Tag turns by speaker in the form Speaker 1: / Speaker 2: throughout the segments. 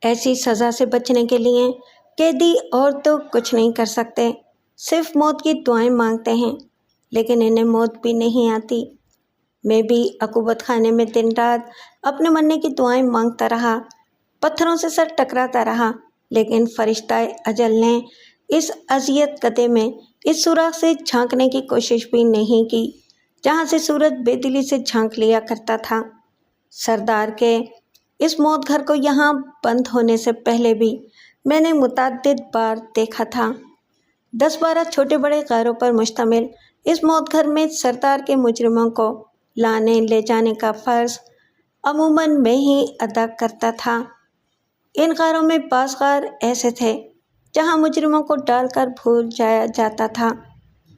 Speaker 1: ایسی سزا سے بچنے کے لیے قیدی اور تو کچھ نہیں کر سکتے، صرف موت کی دعائیں مانگتے ہیں، لیکن انہیں موت بھی نہیں آتی۔ میں بھی عقوبت خانے میں دن رات اپنے مرنے کی دعائیں مانگتا رہا، پتھروں سے سر ٹکراتا رہا، لیکن فرشتہ اجل نے اس اذیت کدے میں اس سوراخ سے جھانکنے کی کوشش بھی نہیں کی جہاں سے سورج بے دلی سے جھانک لیا کرتا تھا۔ سردار کے اس موت گھر کو یہاں بند ہونے سے پہلے بھی میں نے متعدد بار دیکھا تھا۔ 10-12 چھوٹے بڑے غاروں پر مشتمل اس موت گھر میں سردار کے مجرموں کو لانے لے جانے کا فرض عموماً میں ہی ادا کرتا تھا۔ ان غاروں میں بعض غار ایسے تھے جہاں مجرموں کو ڈال کر بھول جایا جاتا تھا۔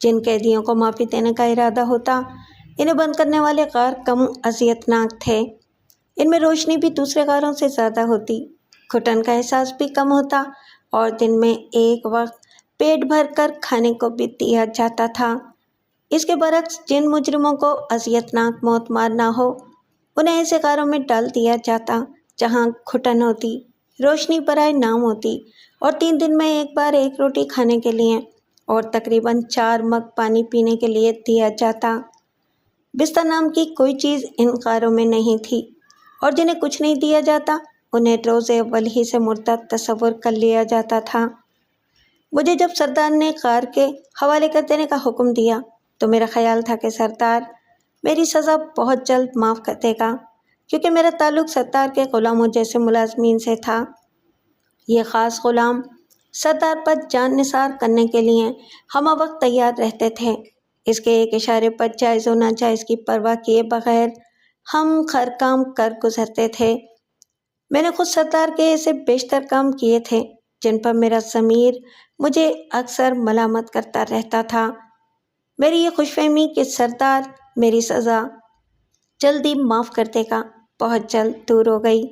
Speaker 1: جن قیدیوں کو معافی دینے کا ارادہ ہوتا، انہیں بند کرنے والے غار کم اذیت ناک تھے۔ ان میں روشنی بھی دوسرے غاروں سے زیادہ ہوتی، گھٹن کا احساس بھی کم ہوتا اور دن میں ایک وقت پیٹ بھر کر کھانے کو بھی دیا جاتا تھا۔ اس کے برعکس جن مجرموں کو اذیت ناک موت مارنا ہو، انہیں ایسے غاروں میں ڈال دیا جاتا جہاں گھٹن ہوتی، روشنی برائے نام ہوتی اور 3 دن میں ایک بار ایک روٹی کھانے کے لیے اور تقریباً 4 مگ پانی پینے کے لیے دیا جاتا۔ بستر نام کی کوئی چیز ان غاروں میں نہیں تھی، اور جنہیں کچھ نہیں دیا جاتا انہیں روز اول ہی سے مردہ تصور کر لیا جاتا تھا۔ مجھے جب سردار نے غار کے حوالے کر دینے کا حکم دیا تو میرا خیال تھا کہ سردار میری سزا بہت جلد معاف کر دے گا، کیونکہ میرا تعلق سردار کے غلاموں جیسے ملازمین سے تھا۔ یہ خاص غلام سردار پر جان نثار کرنے کے لیے ہمہ وقت تیار رہتے تھے۔ اس کے ایک اشارے پر جائز و ناجائز کی پرواہ کیے بغیر ہم ہر کام کر گزرتے تھے۔ میں نے خود سردار کے ایسے بیشتر کام کیے تھے جن پر میرا ضمیر مجھے اکثر ملامت کرتا رہتا تھا۔ میری یہ خوش فہمی کہ سردار میری سزا جلدی معاف کر دے گا بہت جلد دور ہو گئی۔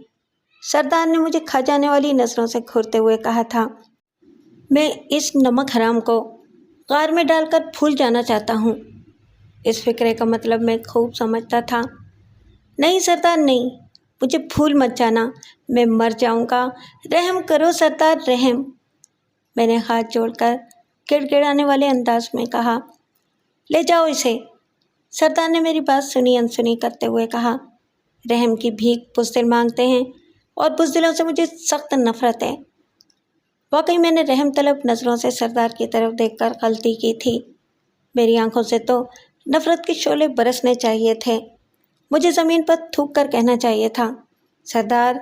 Speaker 1: سردار نے مجھے کھا جانے والی نظروں سے گھورتے ہوئے کہا تھا، میں اس نمک حرام کو غار میں ڈال کر بھول جانا چاہتا ہوں۔ اس فقرے کا مطلب میں خوب سمجھتا تھا۔ نہیں سردار نہیں، مجھے بھول مت جانا، میں مر جاؤں گا، رحم کرو سردار رحم۔ میں نے ہاتھ جوڑ کر گڑ گڑانے والے انداز میں کہا، لے جاؤ اسے۔ سردار نے میری بات سنی انسنی کرتے ہوئے کہا، رحم کی بھیک بزدل مانگتے ہیں اور بزدلوں سے مجھے سخت نفرت ہے۔ واقعی میں نے رحم طلب نظروں سے سردار کی طرف دیکھ کر غلطی کی تھی۔ میری آنکھوں سے تو نفرت کے شعلے برسنے چاہیے تھے۔ مجھے زمین پر تھوک کر کہنا چاہیے تھا، سردار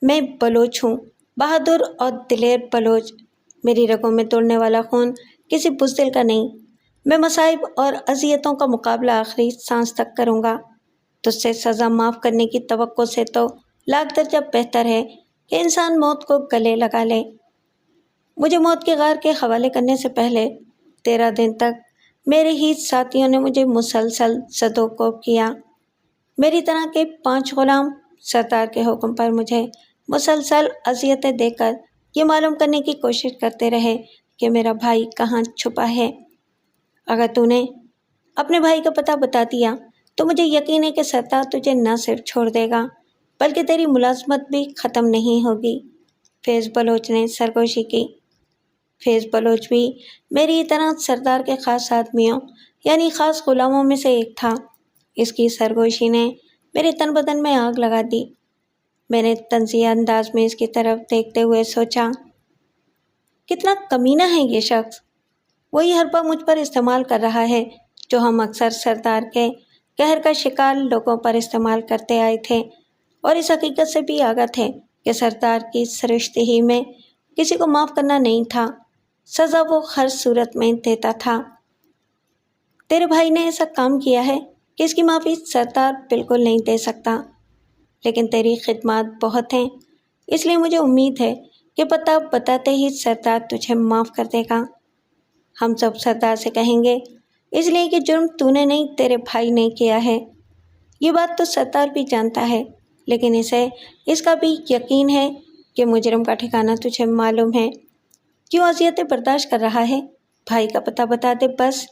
Speaker 1: میں بلوچ ہوں، بہادر اور دلیر بلوچ۔ میری رگوں میں دوڑنے والا خون کسی بزدل کا نہیں۔ میں مصائب اور اذیتوں کا مقابلہ آخری سانس تک کروں گا۔ تجھ سے سزا معاف کرنے کی توقع سے تو لاکھ درجہ بہتر ہے کہ انسان موت کو گلے لگا لے۔ مجھے موت کے غار کے حوالے کرنے سے پہلے 13 دن تک میرے ہی ساتھیوں نے مجھے مسلسل زد و کوب کیا۔ میری طرح کے 5 غلام سردار کے حکم پر مجھے مسلسل اذیتیں دے کر یہ معلوم کرنے کی کوشش کرتے رہے کہ میرا بھائی کہاں چھپا ہے۔ اگر تو نے اپنے بھائی کا پتہ بتا دیا تو مجھے یقین ہے کہ سردار تجھے نہ صرف چھوڑ دے گا بلکہ تیری ملازمت بھی ختم نہیں ہوگی۔ فیض بلوچ نے سرگوشی کی۔ فیض بلوچ بھی میری طرح سردار کے خاص آدمیوں یعنی خاص غلاموں میں سے ایک تھا۔ اس کی سرگوشی نے میرے تن بدن میں آگ لگا دی۔ میں نے طنزیہ انداز میں اس کی طرف دیکھتے ہوئے سوچا، کتنا کمینہ ہے یہ شخص۔ وہی حربہ مجھ پر استعمال کر رہا ہے جو ہم اکثر سردار کے قہر کا شکار لوگوں پر استعمال کرتے آئے تھے، اور اس حقیقت سے بھی آگاہ تھے کہ سردار کی سرشتہی میں کسی کو معاف کرنا نہیں تھا، سزا وہ ہر صورت میں دیتا تھا۔ تیرے بھائی نے ایسا کام کیا ہے کہ اس کی معافی سردار بالکل نہیں دے سکتا، لیکن تیری خدمات بہت ہیں، اس لیے مجھے امید ہے کہ پتہ بتاتے ہی سردار تجھے معاف کر دے گا۔ ہم سب سردار سے کہیں گے، اس لیے کہ جرم تو نے نہیں تیرے بھائی نے کیا ہے۔ یہ بات تو سردار بھی جانتا ہے، لیکن اسے اس کا بھی یقین ہے کہ مجرم کا ٹھکانہ تجھے معلوم ہے۔ کیوں اذیتیں برداشت کر رہا ہے؟ بھائی کا پتہ بتا دے بس۔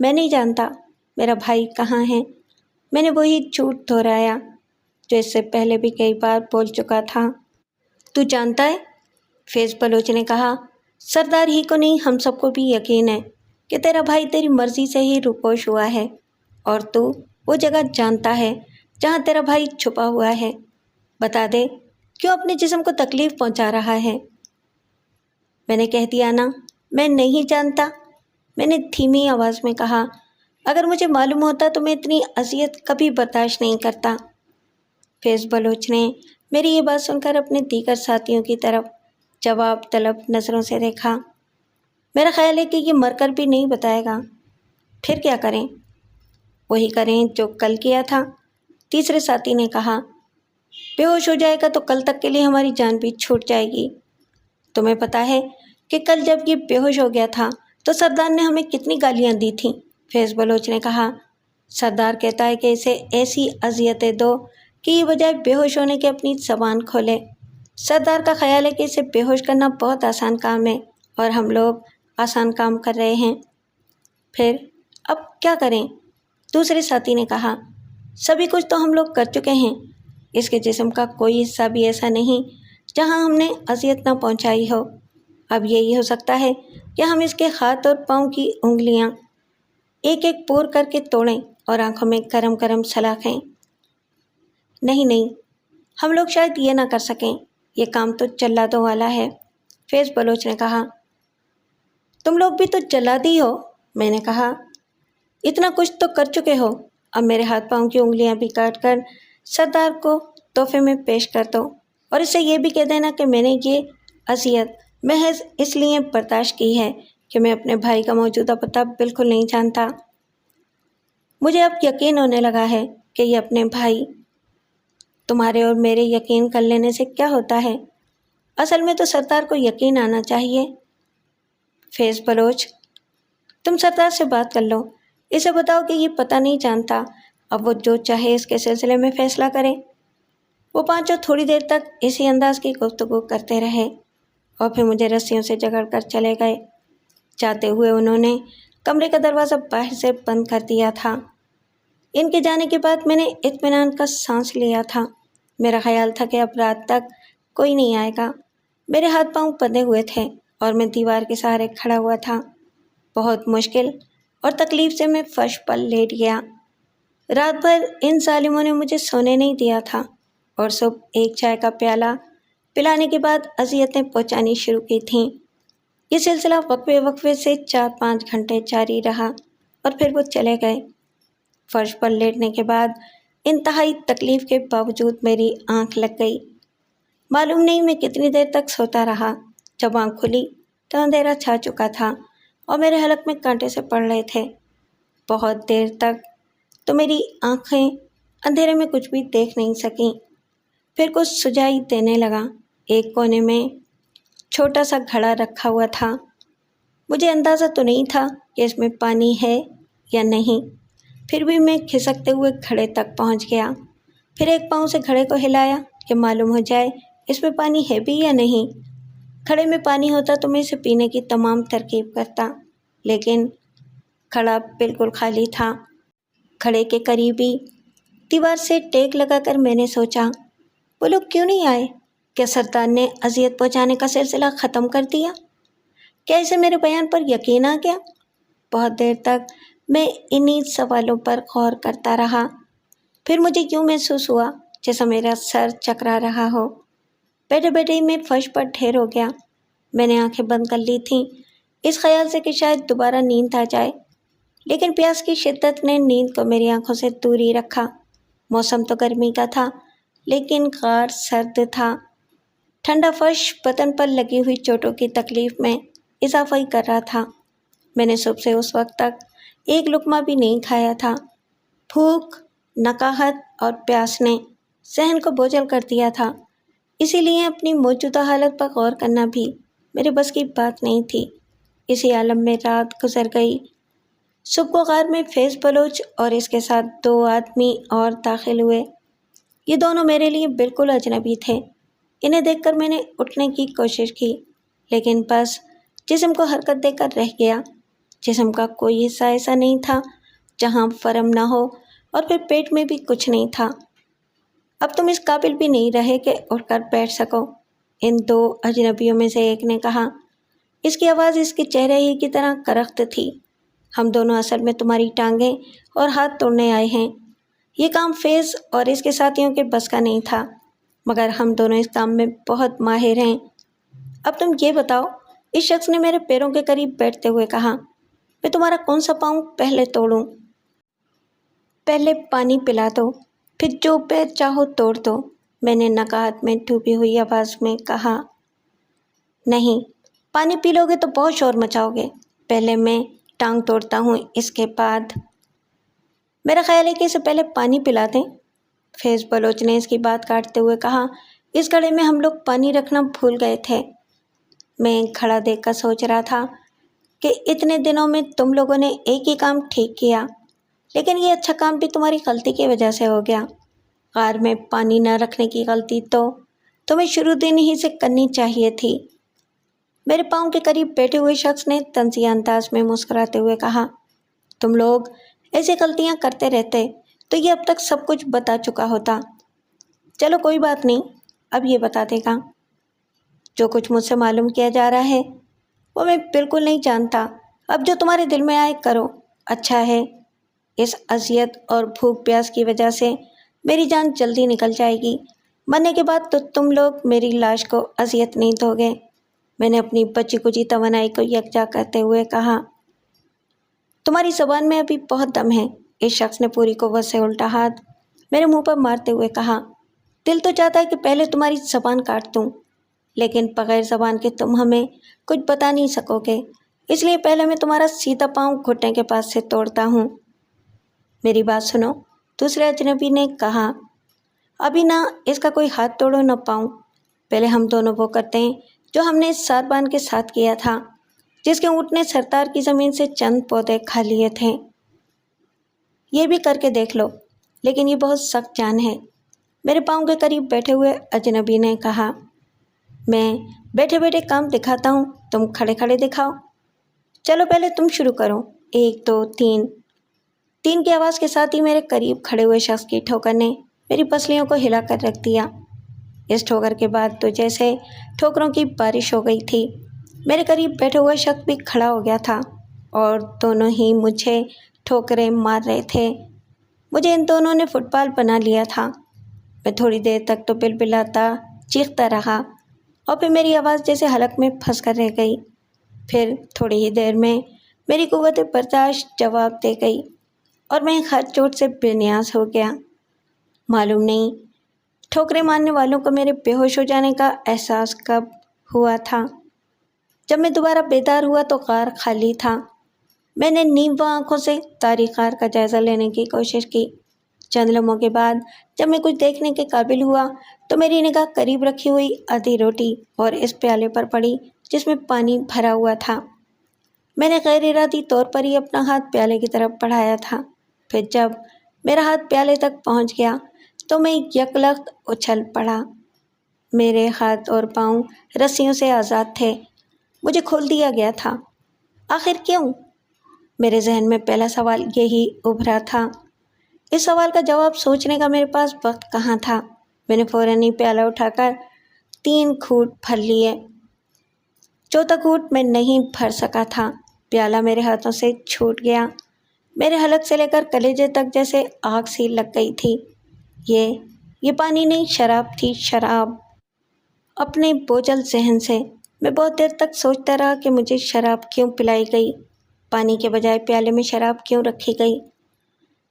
Speaker 1: میں نہیں جانتا میرا بھائی کہاں ہے، میں نے وہی جھوٹ دہرایا۔ جو اس سے پہلے بھی کئی بار بول چکا تھا۔ تو جانتا ہے، فیض بلوچ نے کہا، سردار ہی کو نہیں ہم سب کو بھی یقین ہے کہ تیرا بھائی تیری مرضی سے ہی روپوش ہوا ہے، اور تو وہ جگہ جانتا ہے جہاں تیرا بھائی چھپا ہوا ہے۔ بتا دے کیوں اپنے جسم کو تکلیف پہنچا رہا ہے؟ میں نے کہہ دیا نا، میں نہیں جانتا، میں نے دھیمی آواز میں کہا۔ اگر مجھے معلوم ہوتا تو میں اتنی اذیت کبھی برداشت نہیں کرتا۔ فیض بلوچ نے میری یہ بات سن کر اپنے دیگر ساتھیوں کی طرف جواب طلب نظروں سے دیکھا۔ میرا خیال ہے کہ یہ مر کر بھی نہیں بتائے گا۔ پھر کیا کریں؟ وہی کریں جو کل کیا تھا، تیسرے ساتھی نے کہا۔ بے ہوش ہو جائے گا تو کل تک کے لیے ہماری جان بھی چھوٹ جائے گی۔ تمہیں پتہ ہے کہ کل جب یہ بے ہوش ہو گیا تھا تو سردار نے ہمیں کتنی گالیاں دی تھیں؟ فیض بلوچ نے کہا۔ سردار کہتا ہے کہ اسے ایسی اذیتیں دو کہ یہ بجائے بے ہوش ہونے کے اپنی زبان کھولے۔ سردار کا خیال ہے کہ اسے بے ہوش کرنا بہت آسان کام ہے، اور ہم لوگ آسان کام کر رہے ہیں۔ پھر اب کیا کریں؟ دوسرے ساتھی نے کہا۔ سبھی کچھ تو ہم لوگ کر چکے ہیں، اس کے جسم کا کوئی حصہ بھی ایسا نہیں جہاں ہم نے اذیت نہ پہنچائی ہو۔ اب یہی ہو سکتا ہے کہ ہم اس کے ہاتھ اور پاؤں کی انگلیاں ایک ایک پور کر کے توڑیں اور آنکھوں میں گرم گرم سلاخیں۔ نہیں، ہم لوگ شاید یہ نہ کر سکیں، یہ کام تو جلادوں والا ہے، فیض بلوچ نے کہا۔ تم لوگ بھی تو جلادی ہو، میں نے کہا۔ اتنا کچھ تو کر چکے ہو، اب میرے ہاتھ پاؤں کی انگلیاں بھی کاٹ کر سردار کو تحفے میں پیش کر دو، اور اس سے یہ بھی کہہ دینا کہ میں نے یہ اذیت محض اس لیے برداشت کی ہے کہ میں اپنے بھائی کا موجودہ پتہ بالکل نہیں جانتا۔ مجھے اب یقین ہونے لگا ہے کہ یہ اپنے بھائی، تمہارے اور میرے یقین کر لینے سے کیا ہوتا ہے؟ اصل میں تو سردار کو یقین آنا چاہیے۔ فیض بلوچ، تم سردار سے بات کر لو، اسے بتاؤ کہ یہ پتہ نہیں جانتا، اب وہ جو چاہے اس کے سلسلے میں فیصلہ کرے۔ وہ پانچوں تھوڑی دیر تک اسی انداز کی گفتگو کرتے رہے، اور پھر مجھے رسیوں سے جکڑ کر چلے گئے۔ جاتے ہوئے انہوں نے کمرے کا دروازہ باہر سے بند کر دیا تھا۔ ان کے جانے کے بعد میں نے اطمینان کا سانس لیا تھا۔ میرا خیال تھا کہ اب رات تک کوئی نہیں آئے گا۔ میرے ہاتھ پاؤں بندھے ہوئے تھے اور میں دیوار کے سہارے کھڑا ہوا تھا۔ بہت مشکل اور تکلیف سے میں فرش پر لیٹ گیا۔ رات بھر ان ظالموں نے مجھے سونے نہیں دیا تھا، اور صبح ایک چائے کا پیالہ پلانے کے بعد اذیتیں پہنچانی شروع کی تھیں۔ یہ سلسلہ وقفے سے 4-5 گھنٹے جاری رہا، اور پھر وہ چلے گئے۔ فرش پر لیٹنے کے بعد انتہائی تکلیف کے باوجود میری آنکھ لگ گئی۔ معلوم نہیں میں کتنی دیر تک سوتا رہا۔ جب آنکھ کھلی تو اندھیرا چھا چکا تھا اور میرے حلق میں کانٹے سے پڑ رہے تھے۔ بہت دیر تک تو میری آنکھیں اندھیرے میں کچھ بھی دیکھ نہیں سکیں۔ پھر کچھ سجائی دینے لگا۔ ایک کونے میں چھوٹا سا گھڑا رکھا ہوا تھا۔ مجھے اندازہ تو نہیں تھا کہ اس میں پانی ہے یا نہیں، پھر بھی میں کھسکتے ہوئے گھڑے تک پہنچ گیا۔ پھر ایک پاؤں سے گھڑے کو ہلایا کہ معلوم ہو جائے اس میں پانی ہے بھی یا نہیں۔ گھڑے میں پانی ہوتا تو میں اسے پینے کی تمام ترکیب کرتا، لیکن گھڑا بالکل خالی تھا۔ گھڑے کے قریب ہی دیوار سے ٹیک لگا کر میں نے سوچا، وہ لوگ کیوں نہیں آئے؟ کیا سردار نے اذیت پہنچانے کا سلسلہ ختم کر دیا؟ کیا اسے میرے بیان پر یقین آ گیا؟ بہت دیر تک میں انہی سوالوں پر غور کرتا رہا۔ پھر مجھے یوں محسوس ہوا جیسا میرا سر چکرا رہا ہو۔ بیٹھے بیٹھے ہی میں فرش پر ڈھیر ہو گیا۔ میں نے آنکھیں بند کر لی تھیں، اس خیال سے کہ شاید دوبارہ نیند آ جائے، لیکن پیاس کی شدت نے نیند کو میری آنکھوں سے دور ہی رکھا۔ موسم تو گرمی کا تھا، لیکن غار سرد تھا۔ ٹھنڈا فرش بدن پر لگی ہوئی چوٹوں کی تکلیف میں اضافہ ہی کر رہا تھا۔ میں نے صبح سے اس وقت تک ایک لقمہ بھی نہیں کھایا تھا۔ بھوک، نقاہت اور پیاس نے ذہن کو بوجھل کر دیا تھا، اسی لیے اپنی موجودہ حالت پر غور کرنا بھی میرے بس کی بات نہیں تھی۔ اسی عالم میں رات گزر گئی۔ صبح کو غار میں فیض بلوچ اور اس کے ساتھ 2 آدمی اور داخل ہوئے۔ یہ دونوں میرے لیے بالکل اجنبی تھے۔ انہیں دیکھ کر میں نے اٹھنے کی کوشش کی، لیکن بس جسم کو حرکت دے کر رہ گیا۔ جسم کا کوئی حصہ ایسا نہیں تھا جہاں فرم نہ ہو، اور پھر پیٹ میں بھی کچھ نہیں تھا۔ اب تم اس قابل بھی نہیں رہے کہ اٹھ کر بیٹھ سکو، ان دو اجنبیوں میں سے ایک نے کہا۔ اس کی آواز اس کے چہرے ہی کی طرح کرخت تھی۔ ہم دونوں اصل میں تمہاری ٹانگیں اور ہاتھ توڑنے آئے ہیں۔ یہ کام فیض اور اس کے ساتھیوں کے بس کا نہیں تھا، مگر ہم دونوں اس کام میں بہت ماہر ہیں۔ اب تم یہ بتاؤ، اس شخص نے میرے پیروں کے قریب بیٹھتے ہوئے کہا، میں تمہارا کون سا پاؤں پہلے توڑوں؟ پہلے پانی پلا دو، پھر جو پیر چاہو توڑ دو، میں نے نکہت میں ڈوبی ہوئی آواز میں کہا۔ نہیں، پانی پی لو گے تو بہت شور مچاؤ گے، پہلے میں ٹانگ توڑتا ہوں، اس کے بعد۔ میرا خیال ہے کہ اسے پہلے پانی پلا دیں، فیض بلوچ نے اس کی بات کاٹتے ہوئے کہا۔ اس گھڑے میں ہم لوگ پانی رکھنا بھول گئے تھے۔ میں گھڑا دیکھ کر سوچ رہا تھا کہ اتنے دنوں میں تم لوگوں نے ایک ہی کام ٹھیک کیا، لیکن یہ اچھا کام بھی تمہاری غلطی کی وجہ سے ہو گیا۔ غار میں پانی نہ رکھنے کی غلطی تو تمہیں شروع دن ہی سے کرنی چاہیے تھی۔ میرے پاؤں کے قریب بیٹھے ہوئے شخص نے طنزیہ انداز میں مسکراتے ہوئے کہا، تم لوگ ایسی غلطیاں کرتے رہتے تو یہ اب تک سب کچھ بتا چکا ہوتا۔ چلو کوئی بات نہیں، اب یہ بتا دے گا۔ جو کچھ مجھ سے معلوم کیا جا رہا ہے وہ میں بالکل نہیں جانتا، اب جو تمہارے دل میں آئے کرو، اچھا ہے۔ اس اذیت اور بھوک پیاس کی وجہ سے میری جان جلدی نکل جائے گی، مرنے کے بعد تو تم لوگ میری لاش کو اذیت نہیں دو گے، میں نے اپنی بچی کچی توانائی کو یکجا کرتے ہوئے کہا۔ تمہاری زبان میں ابھی بہت دم ہے، اس شخص نے پوری قوت سے الٹا ہاتھ میرے منہ پر مارتے ہوئے کہا۔ دل تو چاہتا ہے کہ پہلے تمہاری زبان کاٹ دوں، لیکن بغیر زبان کے تم ہمیں کچھ بتا نہیں سکو گے، اس لیے پہلے میں تمہارا سیدھا پاؤں گھٹنے کے پاس سے توڑتا ہوں۔ میری بات سنو، دوسرے اجنبی نے کہا، ابھی نہ اس کا کوئی ہاتھ توڑو نہ پاؤں، پہلے ہم دونوں وہ کرتے ہیں جو ہم نے ساربان کے ساتھ کیا تھا، جس کے اونٹ نے سرتار کی زمین سے چند پودے کھا لیے تھے۔ یہ بھی کر کے دیکھ لو، لیکن یہ بہت سخت جان ہے، میرے پاؤں کے قریب بیٹھے ہوئے اجنبی نے کہا۔ میں بیٹھے بیٹھے کام دکھاتا ہوں، تم کھڑے کھڑے دکھاؤ۔ چلو پہلے تم شروع کرو، 1 2 3۔ 3 کی آواز کے ساتھ ہی میرے قریب کھڑے ہوئے شخص کی ٹھوکر نے میری پسلیوں کو ہلا کر رکھ دیا۔ اس ٹھوکر کے بعد تو جیسے ٹھوکروں کی بارش ہو گئی تھی۔ میرے قریب بیٹھے ہوئے شخص بھی کھڑا ہو گیا تھا اور دونوں ہی مجھے ٹھوکریں مار رہے تھے۔ مجھے ان دونوں نے فٹ بال بنا لیا تھا۔ میں تھوڑی دیر تک تو بلبلاتا چیختا رہا اور پھر میری آواز جیسے حلق میں پھنس کر رہ گئی۔ پھر تھوڑی ہی دیر میں میری قوت برداشت جواب دے گئی اور میں ہر چوٹ سے بے نیاز ہو گیا۔ معلوم نہیں ٹھوکریں مارنے والوں کو میرے بے ہوش ہو جانے کا احساس کب ہوا تھا۔ جب میں دوبارہ بیدار ہوا تو غار خالی تھا۔ میں نے نیمو آنکھوں سے تاریک غار کا جائزہ لینے کی کوشش کی۔ چند لمحوں کے بعد جب میں کچھ دیکھنے کے قابل ہوا تو میری نگاہ قریب رکھی ہوئی آدھی روٹی اور اس پیالے پر پڑی جس میں پانی بھرا ہوا تھا۔ میں نے غیر ارادی طور پر ہی اپنا ہاتھ پیالے کی طرف بڑھایا تھا۔ پھر جب میرا ہاتھ پیالے تک پہنچ گیا تو میں یکلخت اچھل پڑا۔ میرے ہاتھ اور پاؤں رسیوں سے آزاد تھے، مجھے کھول دیا گیا تھا۔ آخر کیوں؟ میرے ذہن میں پہلا سوال یہی ابھرا تھا۔ اس سوال کا جواب سوچنے کا میرے پاس وقت کہاں تھا۔ میں نے فوراً ہی پیالہ اٹھا کر 3 گھونٹ بھر لیے۔ چوتھا گھونٹ میں نہیں بھر سکا تھا، پیالہ میرے ہاتھوں سے چھوٹ گیا۔ میرے حلق سے لے کر کلیجے تک جیسے آگ سی لگ گئی تھی۔ یہ پانی نہیں، شراب تھی، شراب۔ اپنے بوجھل ذہن سے میں بہت دیر تک سوچتا رہا کہ مجھے شراب کیوں پلائی گئی، پانی کے بجائے پیالے میں شراب کیوں رکھی گئی۔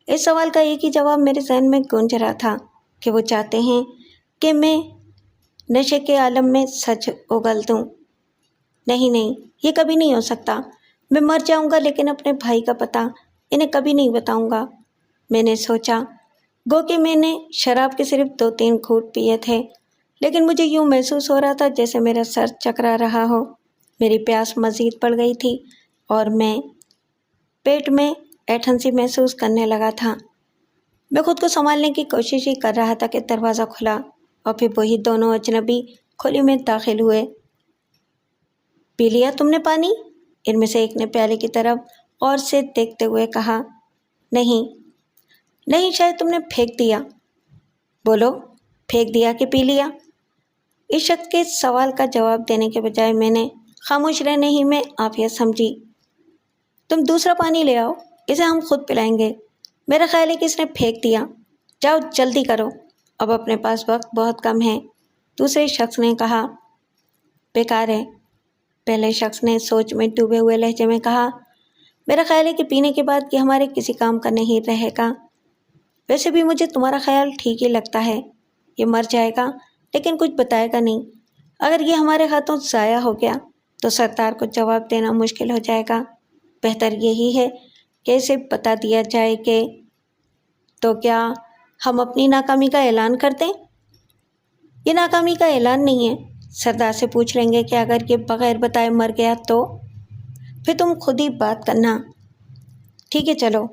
Speaker 1: اس سوال کا ایک ہی جواب میرے ذہن میں گونج رہا تھا کہ وہ چاہتے ہیں کہ میں نشے کے عالم میں سچ اگل دوں۔ نہیں، یہ کبھی نہیں ہو سکتا۔ میں مر جاؤں گا لیکن اپنے بھائی کا پتہ انہیں کبھی نہیں بتاؤں گا۔ میں نے سوچا، گو کہ میں نے شراب کے صرف 2-3 گھونٹ پیے تھے، لیکن مجھے یوں محسوس ہو رہا تھا جیسے میرا سر چکرا رہا ہو۔ میری پیاس مزید بڑھ گئی تھی اور میں پیٹ میں ایٹھن سی محسوس کرنے لگا تھا۔ میں خود کو سنبھالنے کی کوشش ہی کر رہا تھا کہ دروازہ کھلا اور پھر وہی دونوں اجنبی کھولی میں داخل ہوئے۔ پی لیا تم نے پانی؟ ان میں سے ایک نے پیالے کی طرف غور سے دیکھتے ہوئے کہا۔ نہیں، شاید تم نے پھینک دیا۔ بولو، پھینک دیا کہ پی لیا؟ اس شخص کے سوال کا جواب دینے کے بجائے میں نے خاموش رہنے ہی میں عافیت سمجھی۔ تم دوسرا پانی لے آؤ، اسے ہم خود پلائیں گے۔ میرا خیال ہے کہ اس نے پھینک دیا۔ جاؤ جلدی کرو، اب اپنے پاس وقت بہت کم ہے، دوسرے شخص نے کہا۔ بیکار ہے، پہلے شخص نے سوچ میں ڈوبے ہوئے لہجے میں کہا۔ میرا خیال ہے کہ پینے کے بعد یہ ہمارے کسی کام کا نہیں رہے گا۔ ویسے بھی مجھے تمہارا خیال ٹھیک ہی لگتا ہے، یہ مر جائے گا لیکن کچھ بتائے گا نہیں۔ اگر یہ ہمارے ہاتھوں ضائع ہو گیا تو سردار کو جواب دینا مشکل ہو جائے گا۔ بہتر یہی ہے کہ اسے بتا دیا جائے کہ… تو کیا ہم اپنی ناکامی کا اعلان کر دیں؟ یہ ناکامی کا اعلان نہیں ہے، سردار سے پوچھ لیں گے کہ اگر یہ بغیر بتائے مر گیا تو پھر تم خود ہی بات کرنا۔ ٹھیک ہے چلو،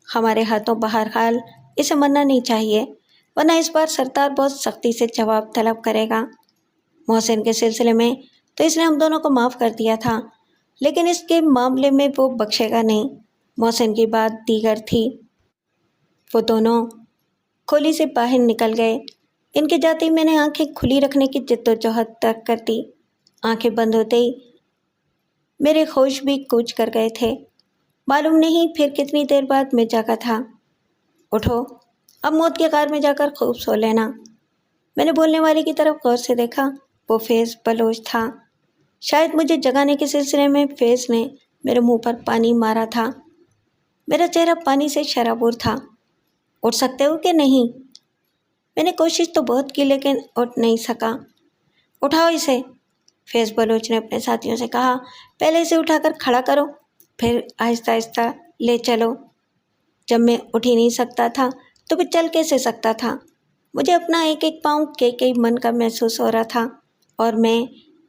Speaker 1: ہمارے ہاتھوں بہرحال اسے مرنا نہیں چاہیے، ورنہ اس بار سردار بہت سختی سے جواب طلب کرے گا۔ محسن کے سلسلے میں تو اس نے ہم دونوں کو معاف کر دیا تھا، لیکن اس کے معاملے میں وہ بخشے گا نہیں۔ محسن کی بات دیگر تھی۔ وہ دونوں کھولی سے باہر نکل گئے۔ ان کے جاتے ہی میں نے آنکھیں کھلی رکھنے کی جدوجہد ترک کر دی۔ آنکھیں بند ہوتے ہی میرے ہوش بھی کوچ کر گئے تھے۔ معلوم نہیں پھر کتنی دیر بعد میں جاگا تھا۔ اٹھو، اب موت کے غار میں جا کر خوب سو لینا۔ میں نے بولنے والے کی طرف غور سے دیکھا، وہ فیض بلوچ تھا۔ شاید مجھے جگانے کے سلسلے میں فیض نے میرے منہ پر پانی مارا تھا۔ میرا چہرہ پانی سے شرابور تھا۔ اٹھ سکتے ہو کہ نہیں؟ میں نے کوشش تو بہت کی لیکن اٹھ نہیں سکا۔ اٹھاؤ اسے، فیض بلوچ نے اپنے ساتھیوں سے کہا۔ پہلے اسے اٹھا کر کھڑا کرو، پھر آہستہ آہستہ لے چلو۔ جب میں اٹھ ہی نہیں سکتا تھا تو پھر چل کیسے سکتا تھا؟ مجھے اپنا ایک ایک پاؤں کئی من کا محسوس ہو رہا تھا اور میں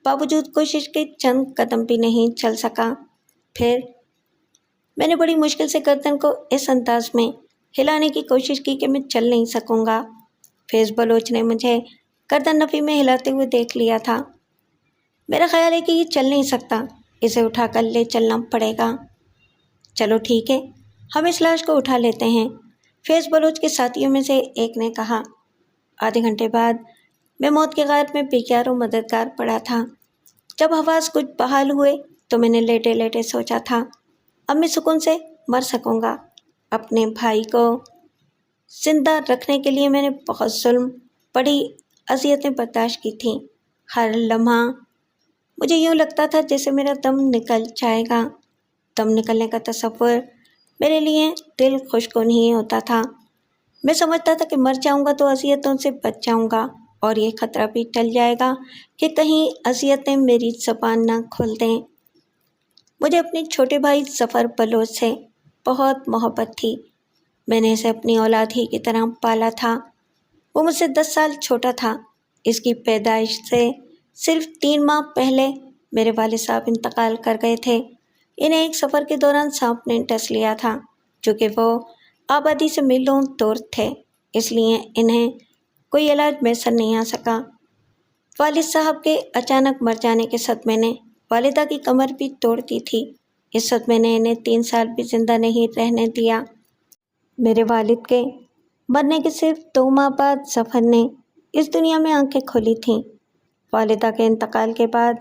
Speaker 1: باوجود کوشش کے چند قدم بھی نہیں چل سکا۔ پھر میں نے بڑی مشکل سے گردن کو اس انداز میں ہلانے کی کوشش کی کہ میں چل نہیں سکوں گا۔ فیض بلوچ نے مجھے گردن نفی میں ہلاتے ہوئے دیکھ لیا تھا۔ میرا خیال ہے کہ یہ چل نہیں سکتا، اسے اٹھا کر لے چلنا پڑے گا۔ چلو ٹھیک ہے، ہم اس لاش کو اٹھا لیتے ہیں، فیض بلوچ کے ساتھیوں میں سے ایک نے کہا۔ آدھے گھنٹے بعد میں موت کے غار میں بےکار و مددگار پڑا تھا۔ جب حواس کچھ بحال ہوئے تو میں نے لیٹے لیٹے سوچا تھا، اب میں سکون سے مر سکوں گا۔ اپنے بھائی کو زندہ رکھنے کے لیے میں نے بہت ظلم، بڑی اذیتیں برداشت کی تھیں۔ ہر لمحہ مجھے یوں لگتا تھا جیسے میرا دم نکل جائے گا۔ دم نکلنے کا تصور میرے لیے دل خوش نہیں ہوتا تھا۔ میں سمجھتا تھا کہ مر جاؤں گا تو اذیتوں سے بچ جاؤں گا اور یہ خطرہ بھی ٹل جائے گا کہ کہیں اذیتیں میری زبان نہ کھول دیں۔ مجھے اپنے چھوٹے بھائی ظفر بلوچ سے بہت محبت تھی۔ میں نے اسے اپنی اولاد ہی کی طرح پالا تھا۔ وہ مجھ سے 10 سال چھوٹا تھا۔ اس کی پیدائش سے صرف 3 ماہ پہلے میرے والد صاحب انتقال کر گئے تھے۔ انہیں ایک سفر کے دوران سانپ نے ڈس لیا تھا، چونکہ وہ آبادی سے میلوں دور تھے، اس لیے انہیں کوئی علاج میسر نہیں آ سکا۔ والد صاحب کے اچانک مر جانے کے صدمے نے والدہ کی کمر بھی توڑ دی تھی۔ اس صدمے نے انہیں 3 سال بھی زندہ نہیں رہنے دیا۔ میرے والد کے مرنے کے صرف 2 ماہ بعد ظفر نے اس دنیا میں آنکھیں کھولی تھیں۔ والدہ کے انتقال کے بعد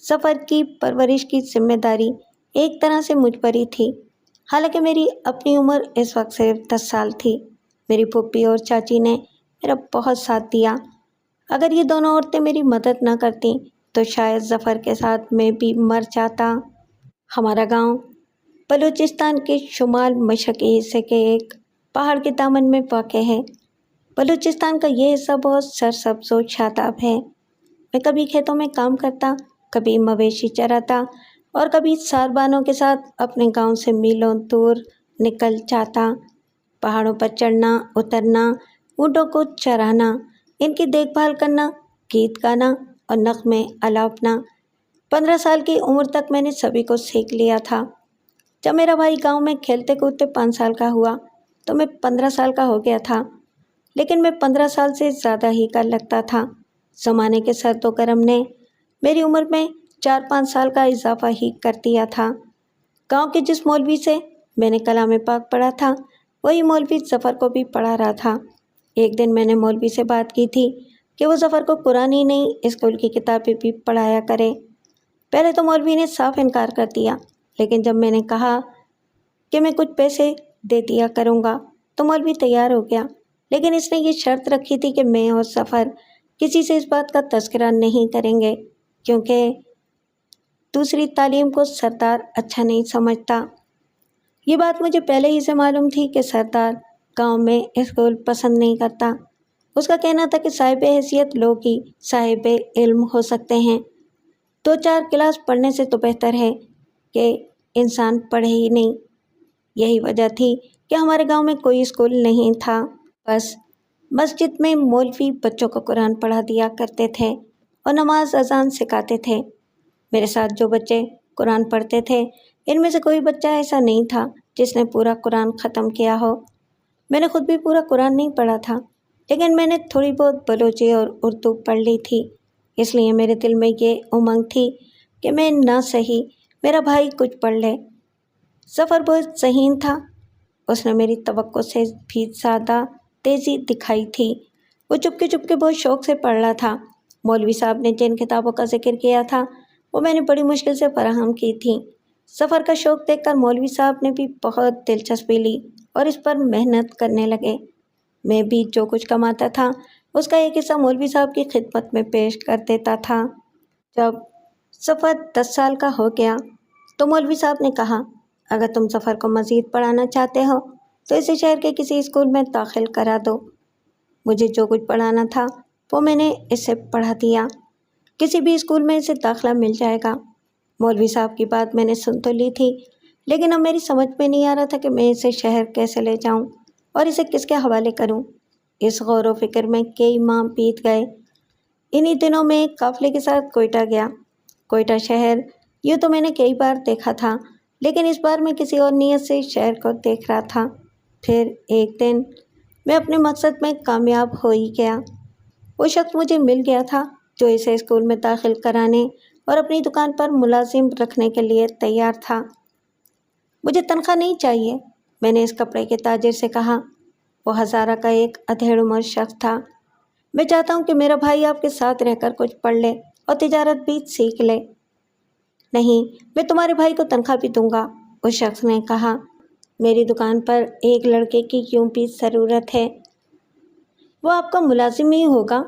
Speaker 1: ظفر کی پرورش کی ذمہ داری ایک طرح سے مجھ پر ہی تھی، حالانکہ میری اپنی عمر اس وقت صرف 10 سال تھی۔ میری پھوپھی اور چاچی نے میرا بہت ساتھ دیا۔ اگر یہ دونوں عورتیں میری مدد نہ کرتیں تو شاید ظفر کے ساتھ میں بھی مر جاتا۔ ہمارا گاؤں بلوچستان کے شمال مشرقی حصے کے ایک پہاڑ کے دامن میں واقع ہے۔ بلوچستان کا یہ حصہ بہت سرسبز و شاداب ہے۔ میں کبھی کھیتوں میں کام کرتا، کبھی مویشی چراتا اور کبھی ساربانوں کے ساتھ اپنے گاؤں سے میلوں دور نکل جاتا۔ پہاڑوں پر چڑھنا، اترنا، اونٹوں کو چرانا، ان کی دیکھ بھال کرنا، گیت گانا اور نغمے الاپنا۔ 15 سال کی عمر تک میں نے سبھی کو سیکھ لیا تھا۔ جب میرا بھائی گاؤں میں کھیلتے کودتے 5 سال کا ہوا تو میں 15 سال کا ہو گیا تھا، لیکن میں 15 سال سے زیادہ ہی کا لگتا تھا۔ زمانے کے سرد و گرم نے میری عمر میں 4-5 سال کا اضافہ ہی کر دیا تھا۔ گاؤں کے جس مولوی سے میں نے کلام پاک پڑھا تھا، وہی مولوی ظفر کو بھی پڑھا رہا تھا۔ ایک دن میں نے مولوی سے بات کی تھی کہ وہ ظفر کو قرآن ہی نہیں اسکول کی کتابیں بھی پڑھایا کرے۔ پہلے تو مولوی نے صاف انکار کر دیا، لیکن جب میں نے کہا کہ میں کچھ پیسے دے دیا کروں گا تو مولوی تیار ہو گیا، لیکن اس نے یہ شرط رکھی تھی کہ میں اور ظفر کسی سے اس بات کا تذکرہ نہیں کریں گے، کیونکہ دوسری تعلیم کو سردار اچھا نہیں سمجھتا۔ یہ بات مجھے پہلے ہی سے معلوم تھی کہ سردار گاؤں میں اسکول پسند نہیں کرتا۔ اس کا کہنا تھا کہ صاحب حیثیت لوگ ہی صاحب علم ہو سکتے ہیں، 2-4 کلاس پڑھنے سے تو بہتر ہے کہ انسان پڑھے ہی نہیں۔ یہی وجہ تھی کہ ہمارے گاؤں میں کوئی اسکول نہیں تھا، بس مسجد میں مولوی بچوں کو قرآن پڑھا دیا کرتے تھے اور نماز اذان سکھاتے تھے۔ میرے ساتھ جو بچے قرآن پڑھتے تھے ان میں سے کوئی بچہ ایسا نہیں تھا جس نے پورا قرآن ختم کیا ہو۔ میں نے خود بھی پورا قرآن نہیں پڑھا تھا، لیکن میں نے تھوڑی بہت بلوچی اور اردو پڑھ لی تھی، اس لیے میرے دل میں یہ امنگ تھی کہ میں نہ صحیح میرا بھائی کچھ پڑھ لے۔ ظفر بہت ذہین تھا، اس نے میری توقع سے بھی زیادہ تیزی دکھائی تھی۔ وہ چپکے بہت شوق سے پڑھ رہا تھا۔ مولوی صاحب نے جن کتابوں کا ذکر کیا تھا وہ میں نے بڑی مشکل سے فراہم کی تھیں۔ ظفر کا شوق دیکھ کر مولوی صاحب نے بھی بہت دلچسپی لی اور اس پر محنت کرنے لگے۔ میں بھی جو کچھ کماتا تھا اس کا ایک حصہ مولوی صاحب کی خدمت میں پیش کر دیتا تھا۔ جب ظفر 10 سال کا ہو گیا تو مولوی صاحب نے کہا، اگر تم ظفر کو مزید پڑھانا چاہتے ہو تو اسے شہر کے کسی اسکول میں داخل کرا دو۔ مجھے جو کچھ پڑھانا تھا وہ میں نے اسے پڑھا دیا، کسی بھی اسکول میں اسے داخلہ مل جائے گا۔ مولوی صاحب کی بات میں نے سن تو لی تھی، لیکن اب میری سمجھ میں نہیں آ رہا تھا کہ میں اسے شہر کیسے لے جاؤں اور اسے کس کے حوالے کروں۔ اس غور و فکر میں کئی ماہ بیت گئے۔ انہی دنوں میں ایک قافلے کے ساتھ کوئٹہ گیا۔ کوئٹہ شہر یوں تو میں نے کئی بار دیکھا تھا، لیکن اس بار میں کسی اور نیت سے شہر کو دیکھ رہا تھا۔ پھر ایک دن میں اپنے مقصد میں کامیاب ہو ہی گیا۔ وہ شخص مجھے مل گیا تھا جو اسے اسکول میں داخل کرانے اور اپنی دکان پر ملازم رکھنے کے لیے تیار تھا۔ مجھے تنخواہ نہیں چاہیے، میں نے اس کپڑے کے تاجر سے کہا۔ وہ ہزارہ کا ایک ادھیڑ عمر شخص تھا۔ میں چاہتا ہوں کہ میرا بھائی آپ کے ساتھ رہ کر کچھ پڑھ لے اور تجارت بھی سیکھ لے۔ نہیں، میں تمہارے بھائی کو تنخواہ بھی دوں گا، اس شخص نے کہا۔ میری دکان پر ایک لڑکے کی یوں بھی ضرورت ہے، وہ آپ کا ملازم ہی ہوگا،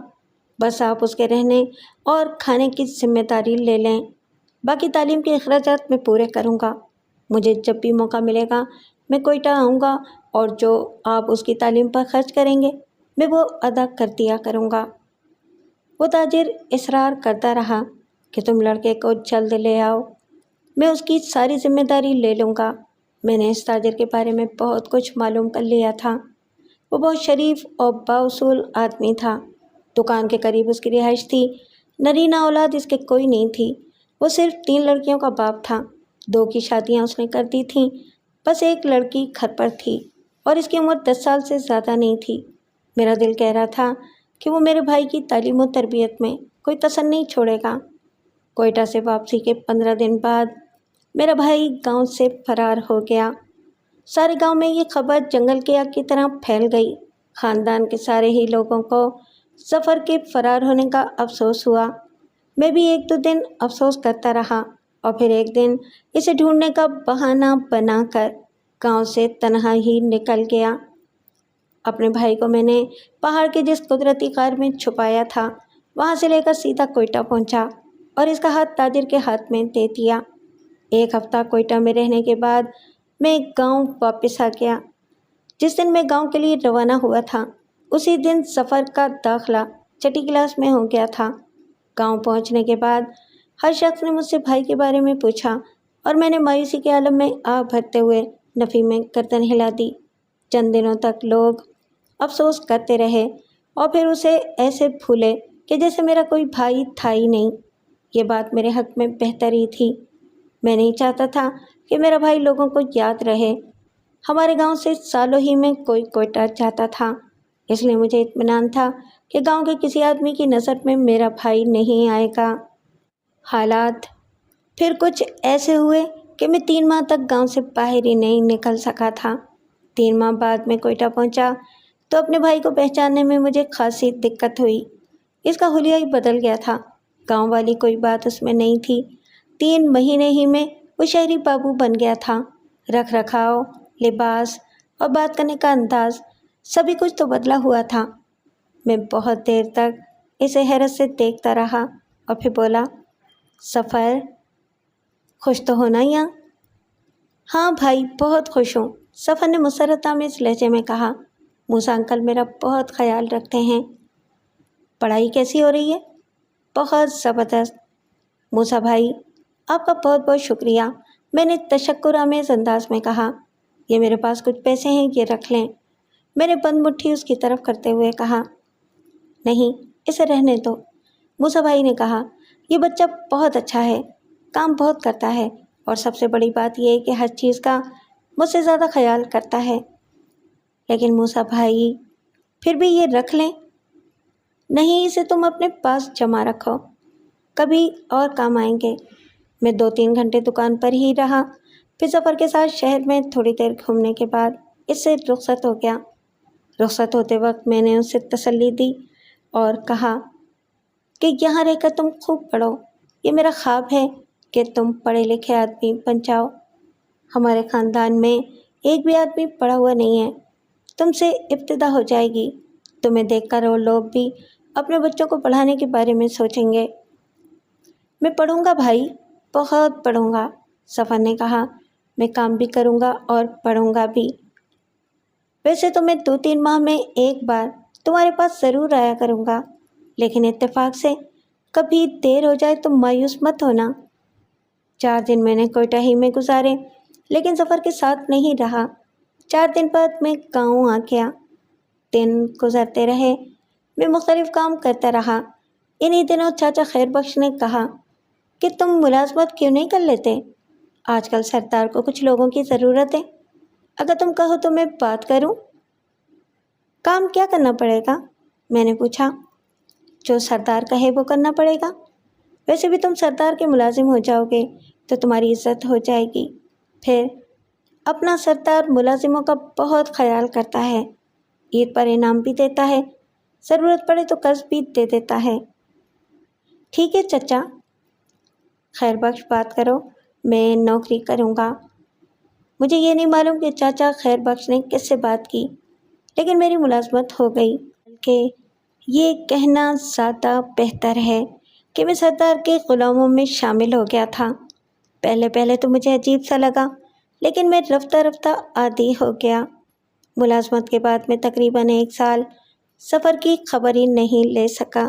Speaker 1: بس آپ اس کے رہنے اور کھانے کی ذمہ داری لے لیں، باقی تعلیم کے اخراجات میں پورے کروں گا۔ مجھے جب بھی موقع ملے گا میں کوئٹہ آؤں گا اور جو آپ اس کی تعلیم پر خرچ کریں گے میں وہ ادا کر دیا کروں گا۔ وہ تاجر اصرار کرتا رہا کہ تم لڑکے کو جلد لے آؤ، میں اس کی ساری ذمہ داری لے لوں گا۔ میں نے اس تاجر کے بارے میں بہت کچھ معلوم کر لیا تھا۔ وہ بہت شریف اور بااصول آدمی تھا۔ دکان کے قریب اس کی رہائش تھی۔ نرینہ اولاد اس کے کوئی نہیں تھی۔ وہ صرف 3 لڑکیوں کا باپ تھا۔ 2 کی شادیاں اس نے کر دی تھیں، بس ایک لڑکی گھر پر تھی اور اس کی عمر 10 سال سے زیادہ نہیں تھی۔ میرا دل کہہ رہا تھا کہ وہ میرے بھائی کی تعلیم و تربیت میں کوئی کسر نہیں چھوڑے گا۔ کوئٹہ سے واپسی کے 15 دن بعد میرا بھائی گاؤں سے فرار ہو گیا۔ سارے گاؤں میں یہ خبر جنگل کی آگ کی طرح پھیل گئی۔ خاندان کے سارے ہی لوگوں کو ظفر کے فرار ہونے کا افسوس ہوا۔ میں بھی 1-2 دن افسوس کرتا رہا اور پھر ایک دن اسے ڈھونڈنے کا بہانہ بنا کر گاؤں سے تنہا ہی نکل گیا۔ اپنے بھائی کو میں نے پہاڑ کے جس قدرتی غار میں چھپایا تھا وہاں سے لے کر سیدھا کوئٹہ پہنچا اور اس کا ہاتھ تاجر کے ہاتھ میں دے دیا۔ 1 ہفتہ کوئٹہ میں رہنے کے بعد میں گاؤں واپس آ گیا۔ جس دن میں گاؤں کے لیے روانہ ہوا تھا اسی دن ظفر کا داخلہ چھٹی کلاس میں ہو گیا تھا۔ گاؤں پہنچنے کے بعد ہر شخص نے مجھ سے بھائی کے بارے میں پوچھا اور میں نے مایوسی کے عالم میں آہ بھرتے ہوئے نفی میں گردن ہلا دی۔ چند دنوں تک لوگ افسوس کرتے رہے اور پھر اسے ایسے بھولے کہ جیسے میرا کوئی بھائی تھا ہی نہیں۔ یہ بات میرے حق میں بہتر ہی تھی۔ میں نہیں چاہتا تھا کہ میرا بھائی لوگوں کو یاد رہے۔ ہمارے گاؤں سے سالوں ہی میں کوئی کوئٹہ جاتا تھا، اس لیے مجھے اطمینان تھا کہ گاؤں کے کسی آدمی کی نظر میں میرا بھائی نہیں آئے گا۔ حالات پھر کچھ ایسے ہوئے کہ میں 3 ماہ تک گاؤں سے باہر ہی نہیں نکل سکا تھا۔ 3 ماہ بعد میں کوئٹہ پہنچا۔ تو اپنے بھائی کو پہچاننے میں مجھے خاصی دقت ہوئی۔ اس کا حلیہ ہی بدل گیا تھا، گاؤں والی کوئی بات اس میں نہیں تھی۔ 3 مہینے ہی میں وہ شہری بابو بن گیا تھا۔ رکھ رکھاؤ، لباس اور بات کرنے کا انداز، سبھی کچھ تو بدلا ہوا تھا۔ میں بہت دیر تک اسے حیرت سے دیکھتا رہا اور پھر بولا، سفر، خوش تو ہونا یہاں؟ ہاں بھائی، بہت خوش ہوں، سفر نے مسرت آمیز لہجے میں کہا۔ موسیٰ انکل میرا بہت خیال رکھتے ہیں۔ پڑھائی کیسی ہو رہی ہے؟ بہت زبردست۔ موسیٰ بھائی، آپ کا بہت بہت شکریہ، میں نے تشکر آمیز انداز میں کہا۔ یہ میرے پاس کچھ پیسے ہیں، یہ رکھ لیں، میں نے بند مٹھی اس کی طرف کرتے ہوئے کہا۔ نہیں، اسے رہنے دو، موسیٰ بھائی نے کہا۔ یہ بچہ بہت اچھا ہے، کام بہت کرتا ہے، اور سب سے بڑی بات یہ ہے کہ ہر چیز کا مجھ سے زیادہ خیال کرتا ہے۔ لیکن موسیٰ بھائی، پھر بھی یہ رکھ لیں۔ نہیں، اسے تم اپنے پاس جمع رکھو، کبھی اور کام آئیں گے۔ میں 2-3 گھنٹے دکان پر ہی رہا، پھر ظفر کے ساتھ شہر میں تھوڑی دیر گھومنے کے بعد اس سے رخصت ہو گیا۔ رخصت ہوتے وقت میں نے اسے تسلی دی اور کہا کہ یہاں رہ کر تم خوب پڑھو، یہ میرا خواب ہے کہ تم پڑھے لکھے آدمی بن جاؤ۔ ہمارے خاندان میں ایک بھی آدمی پڑھا ہوا نہیں ہے، تم سے ابتدا ہو جائے گی، تمہیں دیکھ کر اور لوگ بھی اپنے بچوں کو پڑھانے کے بارے میں سوچیں گے۔ میں پڑھوں گا بھائی، بہت پڑھوں گا، سفر نے کہا۔ میں کام بھی کروں گا اور پڑھوں گا بھی۔ ویسے تو میں 2-3 ماہ میں ایک بار تمہارے پاس ضرور آیا کروں گا، لیکن اتفاق سے کبھی دیر ہو جائے تو مایوس مت ہونا۔ 4 دن میں نے کوئٹہ ہی میں گزارے، لیکن سفر کے ساتھ نہیں رہا۔ 4 دن بعد میں گاؤں آ گیا۔ دن گزرتے رہے، میں مختلف کام کرتا رہا۔ انہی دنوں چاچا خیر بخش نے کہا کہ تم ملازمت کیوں نہیں کر لیتے؟ آج کل سردار کو کچھ لوگوں کی ضرورت ہے، اگر تم کہو تو میں بات کروں۔ کام کیا کرنا پڑے گا؟ میں نے پوچھا۔ جو سردار کہے وہ کرنا پڑے گا۔ ویسے بھی تم سردار کے ملازم ہو جاؤ گے تو تمہاری عزت ہو جائے گی۔ پھر اپنا سردار ملازموں کا بہت خیال کرتا ہے، عید پر انعام بھی دیتا ہے، ضرورت پڑے تو قرض بھی دے دیتا ہے۔ ٹھیک ہے چچا، خیر بخش بات کرو، میں نوکری کروں گا۔ مجھے یہ نہیں معلوم کہ چاچا خیر بخش نے کس سے بات کی، لیکن میری ملازمت ہو گئی، بلکہ یہ کہنا زیادہ بہتر ہے کہ میں سردار کے غلاموں میں شامل ہو گیا تھا۔ پہلے تو مجھے عجیب سا لگا، لیکن میں رفتہ رفتہ عادی ہو گیا۔ ملازمت کے بعد میں تقریباً 1 سال سفر کی خبر ہی نہیں لے سکا۔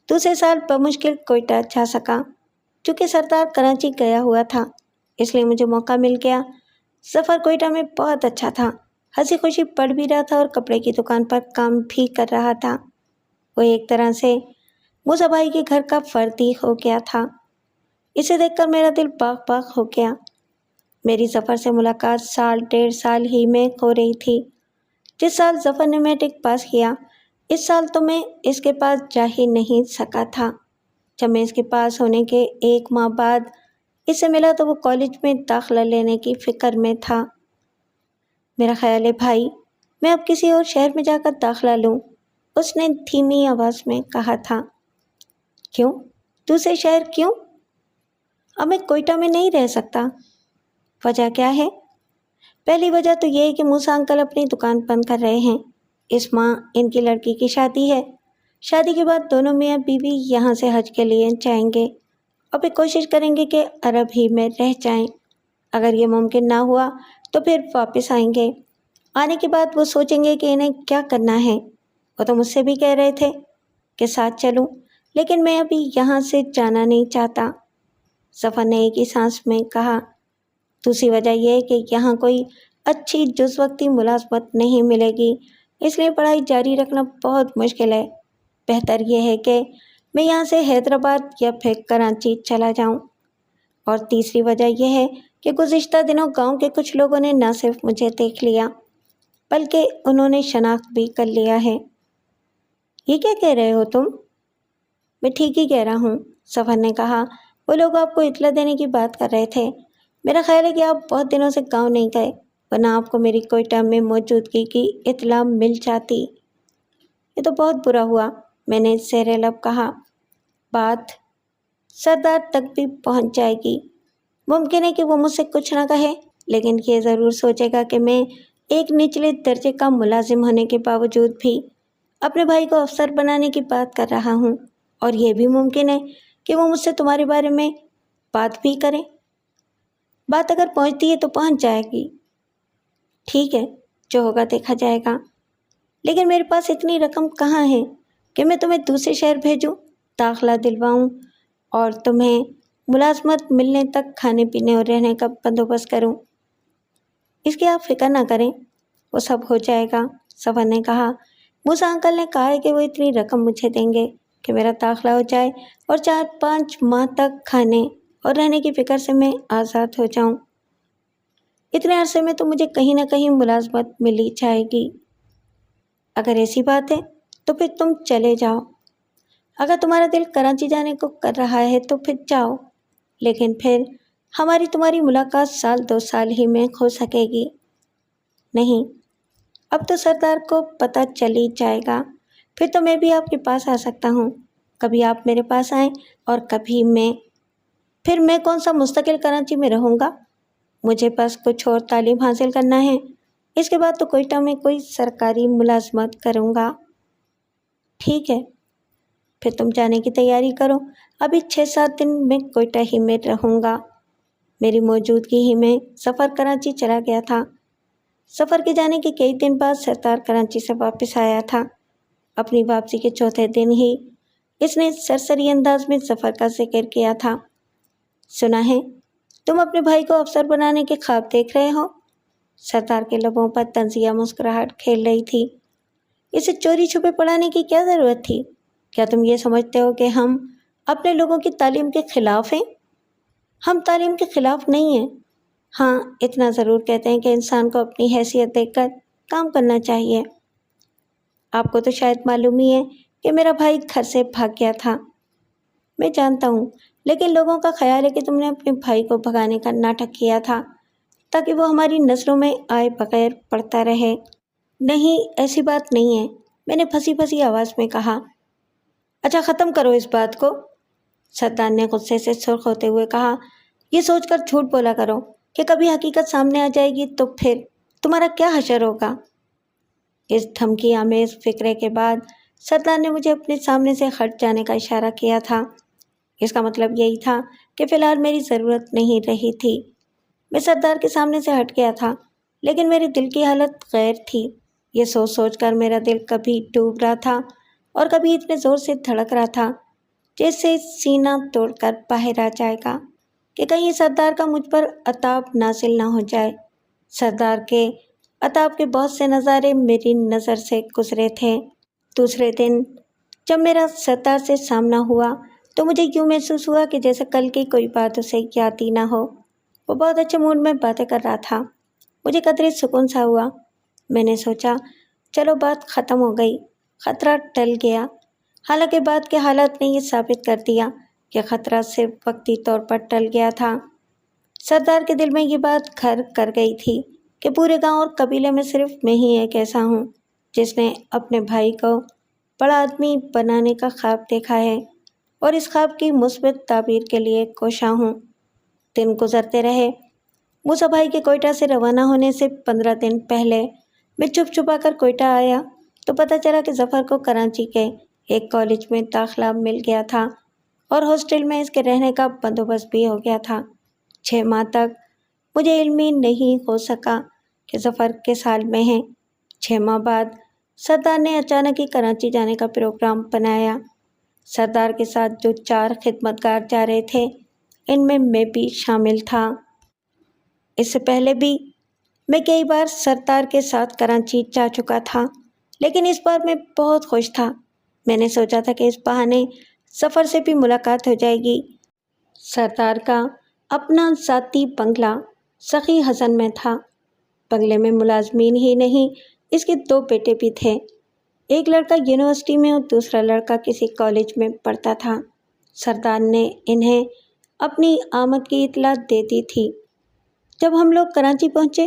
Speaker 1: دوسرے سال بمشکل کوئٹہ جا سکا، چونکہ سردار کراچی گیا ہوا تھا، اس لیے مجھے موقع مل گیا۔ سفر کوئٹہ میں بہت اچھا تھا، ہنسی خوشی پڑھ بھی رہا تھا اور کپڑے کی دکان پر کام بھی کر رہا تھا۔ وہ ایک طرح سے موسیٰ بھائی کے گھر کا فرد ہی ہو گیا تھا۔ اسے دیکھ کر میرا دل باغ باغ ہو گیا۔ میری ظفر سے ملاقات 1.5 سال ہی میں ہو رہی تھی۔ جس سال ظفر نے میٹرک پاس کیا، اس سال تو میں اس کے پاس جا ہی نہیں سکا تھا۔ جب میں اس کے پاس ہونے کے 1 ماہ بعد اس سے ملا تو وہ کالج میں داخلہ لینے کی فکر میں تھا۔ میرا خیال ہے بھائی، میں اب کسی اور شہر میں جا کر داخلہ لوں، اس نے دھیمی آواز میں کہا تھا۔ کیوں؟ دوسرے شہر کیوں؟ اب میں کوئٹہ میں نہیں رہ سکتا۔ وجہ کیا ہے؟ پہلی وجہ تو یہ ہے کہ موسیٰ انکل اپنی دکان بند کر رہے ہیں۔ اس ماہ ان کی لڑکی کی شادی ہے۔ شادی کے بعد دونوں میاں بیوی یہاں سے حج کے لیے جائیں گے اور پھر کوشش کریں گے کہ عرب ہی میں رہ جائیں۔ اگر یہ ممکن نہ ہوا تو پھر واپس آئیں گے۔ آنے کے بعد وہ سوچیں گے کہ انہیں کیا کرنا ہے۔ وہ تو مجھ سے بھی کہہ رہے تھے کہ ساتھ چلوں، لیکن میں ابھی یہاں سے جانا نہیں چاہتا، ظفر نے ایک ہی سانس میں کہا۔ دوسری وجہ یہ ہے کہ یہاں کوئی اچھی جز وقتی ملازمت نہیں ملے گی، اس لیے پڑھائی جاری رکھنا بہت مشکل ہے۔ بہتر یہ ہے کہ میں یہاں سے حیدرآباد یا پھر کراچی چلا جاؤں۔ اور تیسری وجہ یہ ہے کہ گزشتہ دنوں گاؤں کے کچھ لوگوں نے نہ صرف مجھے دیکھ لیا بلکہ انہوں نے شناخت بھی کر لیا ہے۔ یہ کیا کہہ رہے ہو تم؟ میں ٹھیک ہی کہہ رہا ہوں، ظفر نے کہا۔ وہ لوگ آپ کو اطلاع دینے کی بات کر رہے تھے۔ میرا خیال ہے کہ آپ بہت دنوں سے گاؤں نہیں گئے، ورنہ آپ کو میری کوئٹہ میں موجودگی کی اطلاع مل جاتی۔ یہ تو بہت برا ہوا، میں نے زیر لب کہا۔ بات سردار تک بھی پہنچ جائے گی۔ ممکن ہے کہ وہ مجھ سے کچھ نہ کہے، لیکن یہ ضرور سوچے گا کہ میں ایک نچلے درجے کا ملازم ہونے کے باوجود بھی اپنے بھائی کو افسر بنانے کی بات کر رہا ہوں، اور یہ بھی ممکن ہے کہ وہ مجھ سے تمہارے بارے میں بات بھی کریں۔ بات اگر پہنچتی ہے تو پہنچ جائے گی، ٹھیک ہے، جو ہوگا دیکھا جائے گا۔ لیکن میرے پاس اتنی رقم کہاں ہے کہ میں تمہیں دوسرے شہر بھیجوں، داخلہ دلواؤں اور تمہیں ملازمت ملنے تک کھانے پینے اور رہنے کا بندوبست کروں۔ اس کی آپ فکر نہ کریں، وہ سب ہو جائے گا، سفر نے کہا۔ موسیٰ انکل نے کہا ہے کہ وہ اتنی رقم مجھے دیں گے کہ میرا داخلہ ہو جائے اور 4-5 ماہ تک کھانے اور رہنے کی فکر سے میں آزاد ہو جاؤں۔ اتنے عرصے میں تو مجھے کہیں نہ کہیں ملازمت مل ہی جائے گی۔ اگر ایسی بات ہے تو پھر تم چلے جاؤ۔ اگر تمہارا دل کراچی جانے کو کر رہا ہے تو پھر جاؤ، لیکن پھر ہماری تمہاری ملاقات 1-2 سال ہی میں ہو سکے گی۔ نہیں، اب تو سردار کو پتہ چل ہی جائے گا، پھر تو میں بھی آپ کے پاس آ سکتا ہوں۔ کبھی آپ میرے پاس آئیں اور کبھی میں۔ پھر میں کون سا مستقل کراچی میں رہوں گا؟ مجھے بس کچھ اور تعلیم حاصل کرنا ہے، اس کے بعد تو کوئٹہ میں کوئی سرکاری ملازمت کروں گا۔ ٹھیک ہے، پھر تم جانے کی تیاری کرو۔ ابھی 6-7 دن میں کوئٹہ ہی میں رہوں گا۔ میری موجودگی ہی میں سفر کراچی چلا گیا تھا۔ سفر کے جانے کے کئی دن بعد سردار کراچی سے واپس آیا تھا۔ اپنی واپسی کے چوتھے دن ہی اس نے سرسری انداز میں سفر کا ذکر کیا تھا۔ سنا ہے تم اپنے بھائی کو افسر بنانے کے خواب دیکھ رہے ہو؟ سردار کے لبوں پر طنزیہ مسکراہٹ کھیل رہی تھی۔ اسے چوری چھپے پڑھانے کی کیا ضرورت تھی؟ کیا تم یہ سمجھتے ہو کہ ہم اپنے لوگوں کی تعلیم کے خلاف ہیں؟ ہم تعلیم کے خلاف نہیں ہیں۔ ہاں، اتنا ضرور کہتے ہیں کہ انسان کو اپنی حیثیت دیکھ کر کام کرنا چاہیے۔ آپ کو تو شاید معلوم ہی ہے کہ میرا بھائی گھر سے بھاگ گیا تھا۔ میں جانتا ہوں، لیکن لوگوں کا خیال ہے کہ تم نے اپنے بھائی کو بھگانے کا ناٹک کیا تھا تاکہ وہ ہماری نسلوں میں آئے بغیر پڑھتا رہے۔ نہیں، ایسی بات نہیں ہے، میں نے پھنسی پھنسی آواز میں کہا۔ اچھا، ختم کرو اس بات کو، سردار نے غصے سے سرخ ہوتے ہوئے کہا۔ یہ سوچ کر جھوٹ بولا کرو کہ کبھی حقیقت سامنے آ جائے گی تو پھر تمہارا کیا حشر ہوگا۔ اس دھمکی آمیز فکرے کے بعد سردار نے مجھے اپنے سامنے سے ہٹ جانے کا اشارہ کیا تھا۔ اس کا مطلب یہی تھا کہ فی الحال میری ضرورت نہیں رہی تھی۔ میں سردار کے سامنے سے ہٹ گیا تھا، لیکن میرے دل کی حالت غیر تھی۔ یہ سوچ سوچ کر میرا دل کبھی ڈوب رہا تھا اور کبھی اتنے زور سے دھڑک رہا تھا جیسے سینہ توڑ کر باہر آ جائے گا کہ کہیں سردار کا مجھ پر عتاب نازل نہ ہو جائے۔ سردار کے عتاب کے بہت سے نظارے میری نظر سے گزرے تھے۔ دوسرے دن جب میرا سردار سے سامنا ہوا تو مجھے یوں محسوس ہوا کہ جیسے کل کی کوئی بات اسے یاد ہی نہ ہو۔ وہ بہت اچھے موڈ میں باتیں کر رہا تھا۔ مجھے قدرے سکون سا ہوا۔ میں نے سوچا چلو بات ختم ہو گئی، خطرہ ٹل گیا۔ حالانکہ بعد کے حالات نے یہ ثابت کر دیا کہ خطرہ صرف وقتی طور پر ٹل گیا تھا۔ سردار کے دل میں یہ بات گھر کر گئی تھی کہ پورے گاؤں اور قبیلے میں صرف میں ہی ایک ایسا ہوں جس نے اپنے بھائی کو بڑا آدمی بنانے کا خواب دیکھا ہے اور اس خواب کی مثبت تعبیر کے لیے کوشاں ہوں۔ دن گزرتے رہے۔ موسیٰ بھائی کے کوئٹہ سے روانہ ہونے سے 15 دن پہلے میں چھپ چھپا کر کوئٹہ آیا تو پتہ چلا کہ ظفر کو کراچی کے ایک کالج میں داخلہ مل گیا تھا اور ہاسٹل میں اس کے رہنے کا بندوبست بھی ہو گیا تھا۔ 6 ماہ تک مجھے علم ہی نہیں ہو سکا کہ ظفر کس حال میں ہے۔ 6 ماہ بعد سردار نے اچانک ہی کراچی جانے کا پروگرام بنایا۔ سردار کے ساتھ جو 4 خدمتگار جا رہے تھے ان میں بھی شامل تھا۔ اس سے پہلے بھی میں کئی بار سردار کے ساتھ کراچی جا چکا تھا، لیکن اس بار میں بہت خوش تھا۔ میں نے سوچا تھا کہ اس بہانے ظفر سے بھی ملاقات ہو جائے گی۔ سردار کا اپنا ذاتی بنگلہ سخی حسن میں تھا۔ بنگلے میں ملازمین ہی نہیں، اس کے 2 بیٹے بھی تھے۔ ایک لڑکا یونیورسٹی میں اور دوسرا لڑکا کسی کالج میں پڑھتا تھا۔ سردار نے انہیں اپنی آمد کی اطلاع دے دی تھی۔ جب ہم لوگ کراچی پہنچے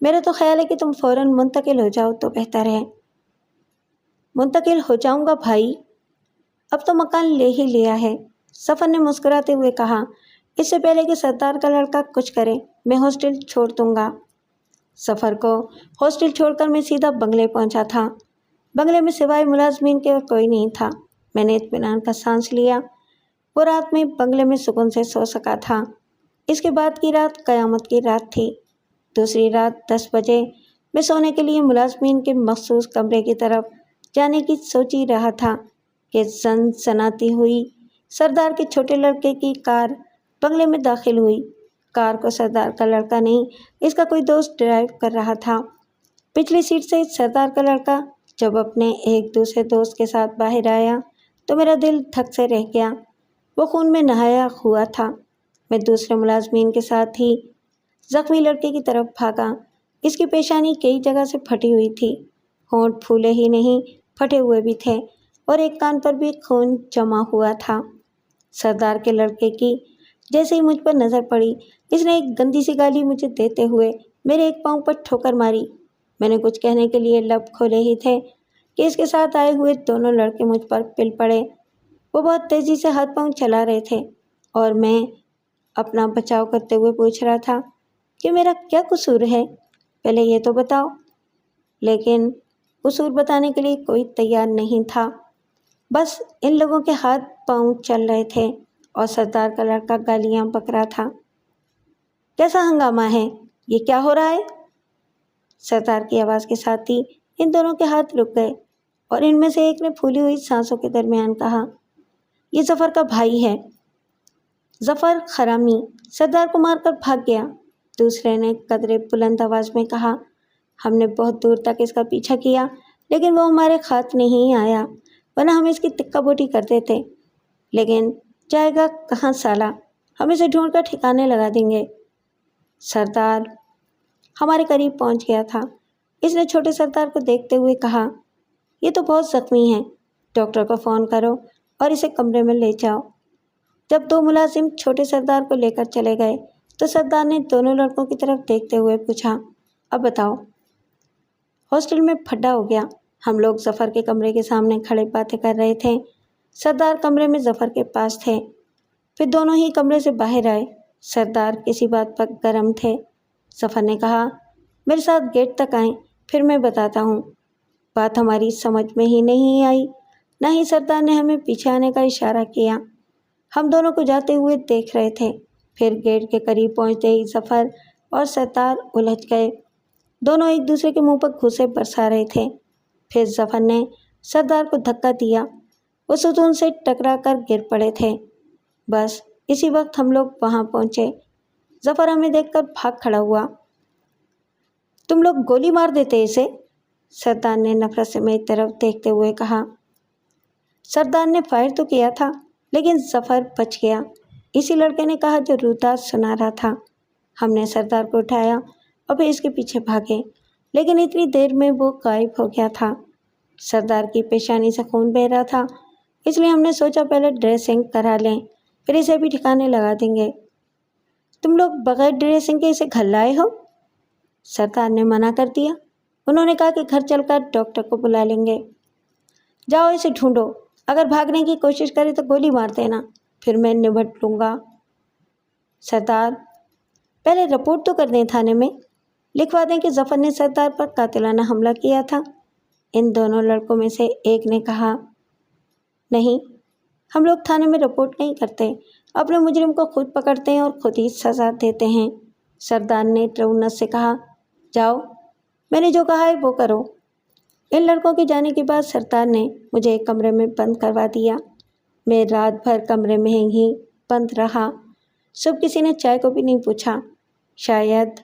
Speaker 1: میرا تو خیال ہے کہ تم فوراً منتقل ہو جاؤ تو بہتر ہے۔ منتقل ہو جاؤں گا بھائی؟ اب تو مکان لے ہی لیا ہے، سفر نے مسکراتے ہوئے کہا۔ اس سے پہلے کہ سردار کا لڑکا کچھ کرے میں ہاسٹل چھوڑ دوں گا۔ سفر کو ہاسٹل چھوڑ کر میں سیدھا بنگلے پہنچا تھا۔ بنگلے میں سوائے ملازمین کے اور کوئی نہیں تھا۔ میں نے اطمینان کا سانس لیا۔ وہ رات میں بنگلے میں سکون سے سو سکا تھا۔ اس کے بعد کی رات قیامت کی رات تھی۔ دوسری رات 10 بجے میں سونے کے لیے ملازمین کے مخصوص کمرے کی طرف جانے کی سوچ ہی رہا تھا کہ سنسناتی ہوئی سردار کے چھوٹے لڑکے کی کار بنگلے میں داخل ہوئی۔ کار کو سردار کا لڑکا نہیں، اس کا کوئی دوست ڈرائیو کر رہا تھا۔ پچھلی سیٹ سے سردار کا لڑکا جب اپنے ایک دوسرے دوست کے ساتھ باہر آیا تو میرا دل دھک سے رہ گیا۔ وہ خون میں نہایا ہوا تھا۔ میں دوسرے ملازمین کے ساتھ ہی زخمی لڑکے کی طرف بھاگا۔ اس کی پیشانی کئی جگہ سے پھٹی ہوئی تھی، ہونٹ پھولے ہی نہیں پھٹے ہوئے بھی تھے اور ایک کان پر بھی خون جمع ہوا تھا۔ سردار کے لڑکے کی جیسے ہی مجھ پر نظر پڑی، اس نے ایک گندی سی گالی مجھے دیتے ہوئے میرے ایک پاؤں پر ٹھوکر ماری۔ میں نے کچھ کہنے کے لیے لب کھولے ہی تھے کہ اس کے ساتھ آئے ہوئے دونوں لڑکے مجھ پر پل پڑے۔ وہ بہت تیزی سے ہاتھ پاؤں چلا رہے تھے اور میں اپنا بچاؤ کرتے ہوئے پوچھ رہا تھا کہ میرا کیا قصور ہے، پہلے یہ تو بتاؤ۔ لیکن قصور بتانے کے لیے کوئی تیار نہیں تھا۔ بس ان لوگوں کے ہاتھ پاؤں چل رہے تھے اور سردار کا لڑکا گالیاں بک رہا تھا۔ کیسا ہنگامہ ہے، یہ کیا ہو رہا ہے؟ سردار کی آواز کے ساتھ ہی ان دونوں کے ہاتھ رک گئے اور ان میں سے ایک نے پھولی ہوئی سانسوں کے درمیان کہا، یہ ظفر کا بھائی ہے۔ ظفر خرامی سردار کو مار کر بھاگ گیا، دوسرے نے قدرے بلند آواز میں کہا۔ ہم نے بہت دور تک اس کا پیچھا کیا لیکن وہ ہمارے ہاتھ نہیں آیا، ورنہ ہم اس کی تکہ بوٹی کرتے تھے۔ لیکن جائے گا کہاں سالہ، ہم اسے ڈھونڈ کر ٹھکانے لگا دیں گے۔ سردار ہمارے قریب پہنچ گیا تھا۔ اس نے چھوٹے سردار کو دیکھتے ہوئے کہا، یہ تو بہت زخمی ہے، ڈاکٹر کو فون کرو اور اسے کمرے میں لے جاؤ۔ جب دو ملازم چھوٹے سردار کو لے کر چلے گئے تو سردار نے دونوں لڑکوں کی طرف دیکھتے ہوئے پوچھا، اب بتاؤ۔ ہاسٹل میں پھڈا ہو گیا۔ ہم لوگ ظفر کے کمرے کے سامنے کھڑے باتیں کر رہے تھے۔ سردار کمرے میں ظفر کے پاس تھے، پھر دونوں ہی کمرے سے باہر آئے۔ سردار کسی بات پر گرم تھے۔ ظفر نے کہا، میرے ساتھ گیٹ تک آئیں، پھر میں بتاتا ہوں۔ بات ہماری سمجھ میں ہی نہیں آئی، نہ ہی سردار نے ہمیں پیچھے آنے کا اشارہ کیا۔ ہم دونوں کو جاتے ہوئے دیکھ رہے تھے۔ پھر گیٹ کے قریب پہنچتے ہی ظفر اور سردار الجھ گئے۔ دونوں ایک دوسرے کے منہ پر گھوسے برسا رہے تھے۔ پھر ظفر نے سردار کو دھکا دیا، وہ ستون سے ٹکرا کر گر پڑے تھے۔ بس اسی وقت ہم لوگ وہاں پہنچے۔ ظفر ہمیں دیکھ کر بھاگ کھڑا ہوا۔ تم لوگ گولی مار دیتے اسے، سردار نے نفرت سے میری طرف دیکھتے ہوئے کہا۔ سردار نے فائر تو کیا تھا لیکن ظفر بچ گیا، اسی لڑکے نے کہا جو روداد سنا رہا تھا۔ ہم نے سردار کو اٹھایا اور پھر اس کے پیچھے بھاگے، لیکن اتنی دیر میں وہ غائب ہو گیا تھا۔ سردار کی پیشانی سے خون بہہ رہا تھا، اس لیے ہم نے سوچا پہلے ڈریسنگ کرا لیں، پھر اسے بھی ٹھکانے لگا دیں گے۔ تم لوگ بغیر ڈریسنگ کے اسے گھر لائے ہو؟ سردار نے منع کر دیا۔ انہوں نے کہا کہ گھر چل کر ڈاکٹر کو بلا لیں گے۔ جاؤ اسے ڈھونڈو، اگر بھاگنے کی کوشش کرے تو گولی مار دینا، پھر میں نمٹ لوں گا۔ سردار پہلے رپورٹ تو کر دیں، تھانے میں لکھوا دیں کہ ظفر نے سردار پر قاتلانہ حملہ کیا تھا۔ ان دونوں لڑکوں میں سے ایک نے کہا، نہیں، ہم لوگ تھانے میں رپورٹ نہیں کرتے، اپنے مجرم کو خود پکڑتے ہیں اور خود ہی سزا دیتے ہیں۔ سردار نے رونت سے کہا، جاؤ، میں نے جو کہا ہے وہ کرو۔ ان لڑکوں کے جانے کے بعد سردار نے مجھے ایک کمرے میں بند کروا دیا۔ میں رات بھر کمرے میں ہی بند رہا۔ صبح کسی نے چائے کو بھی نہیں پوچھا۔ شاید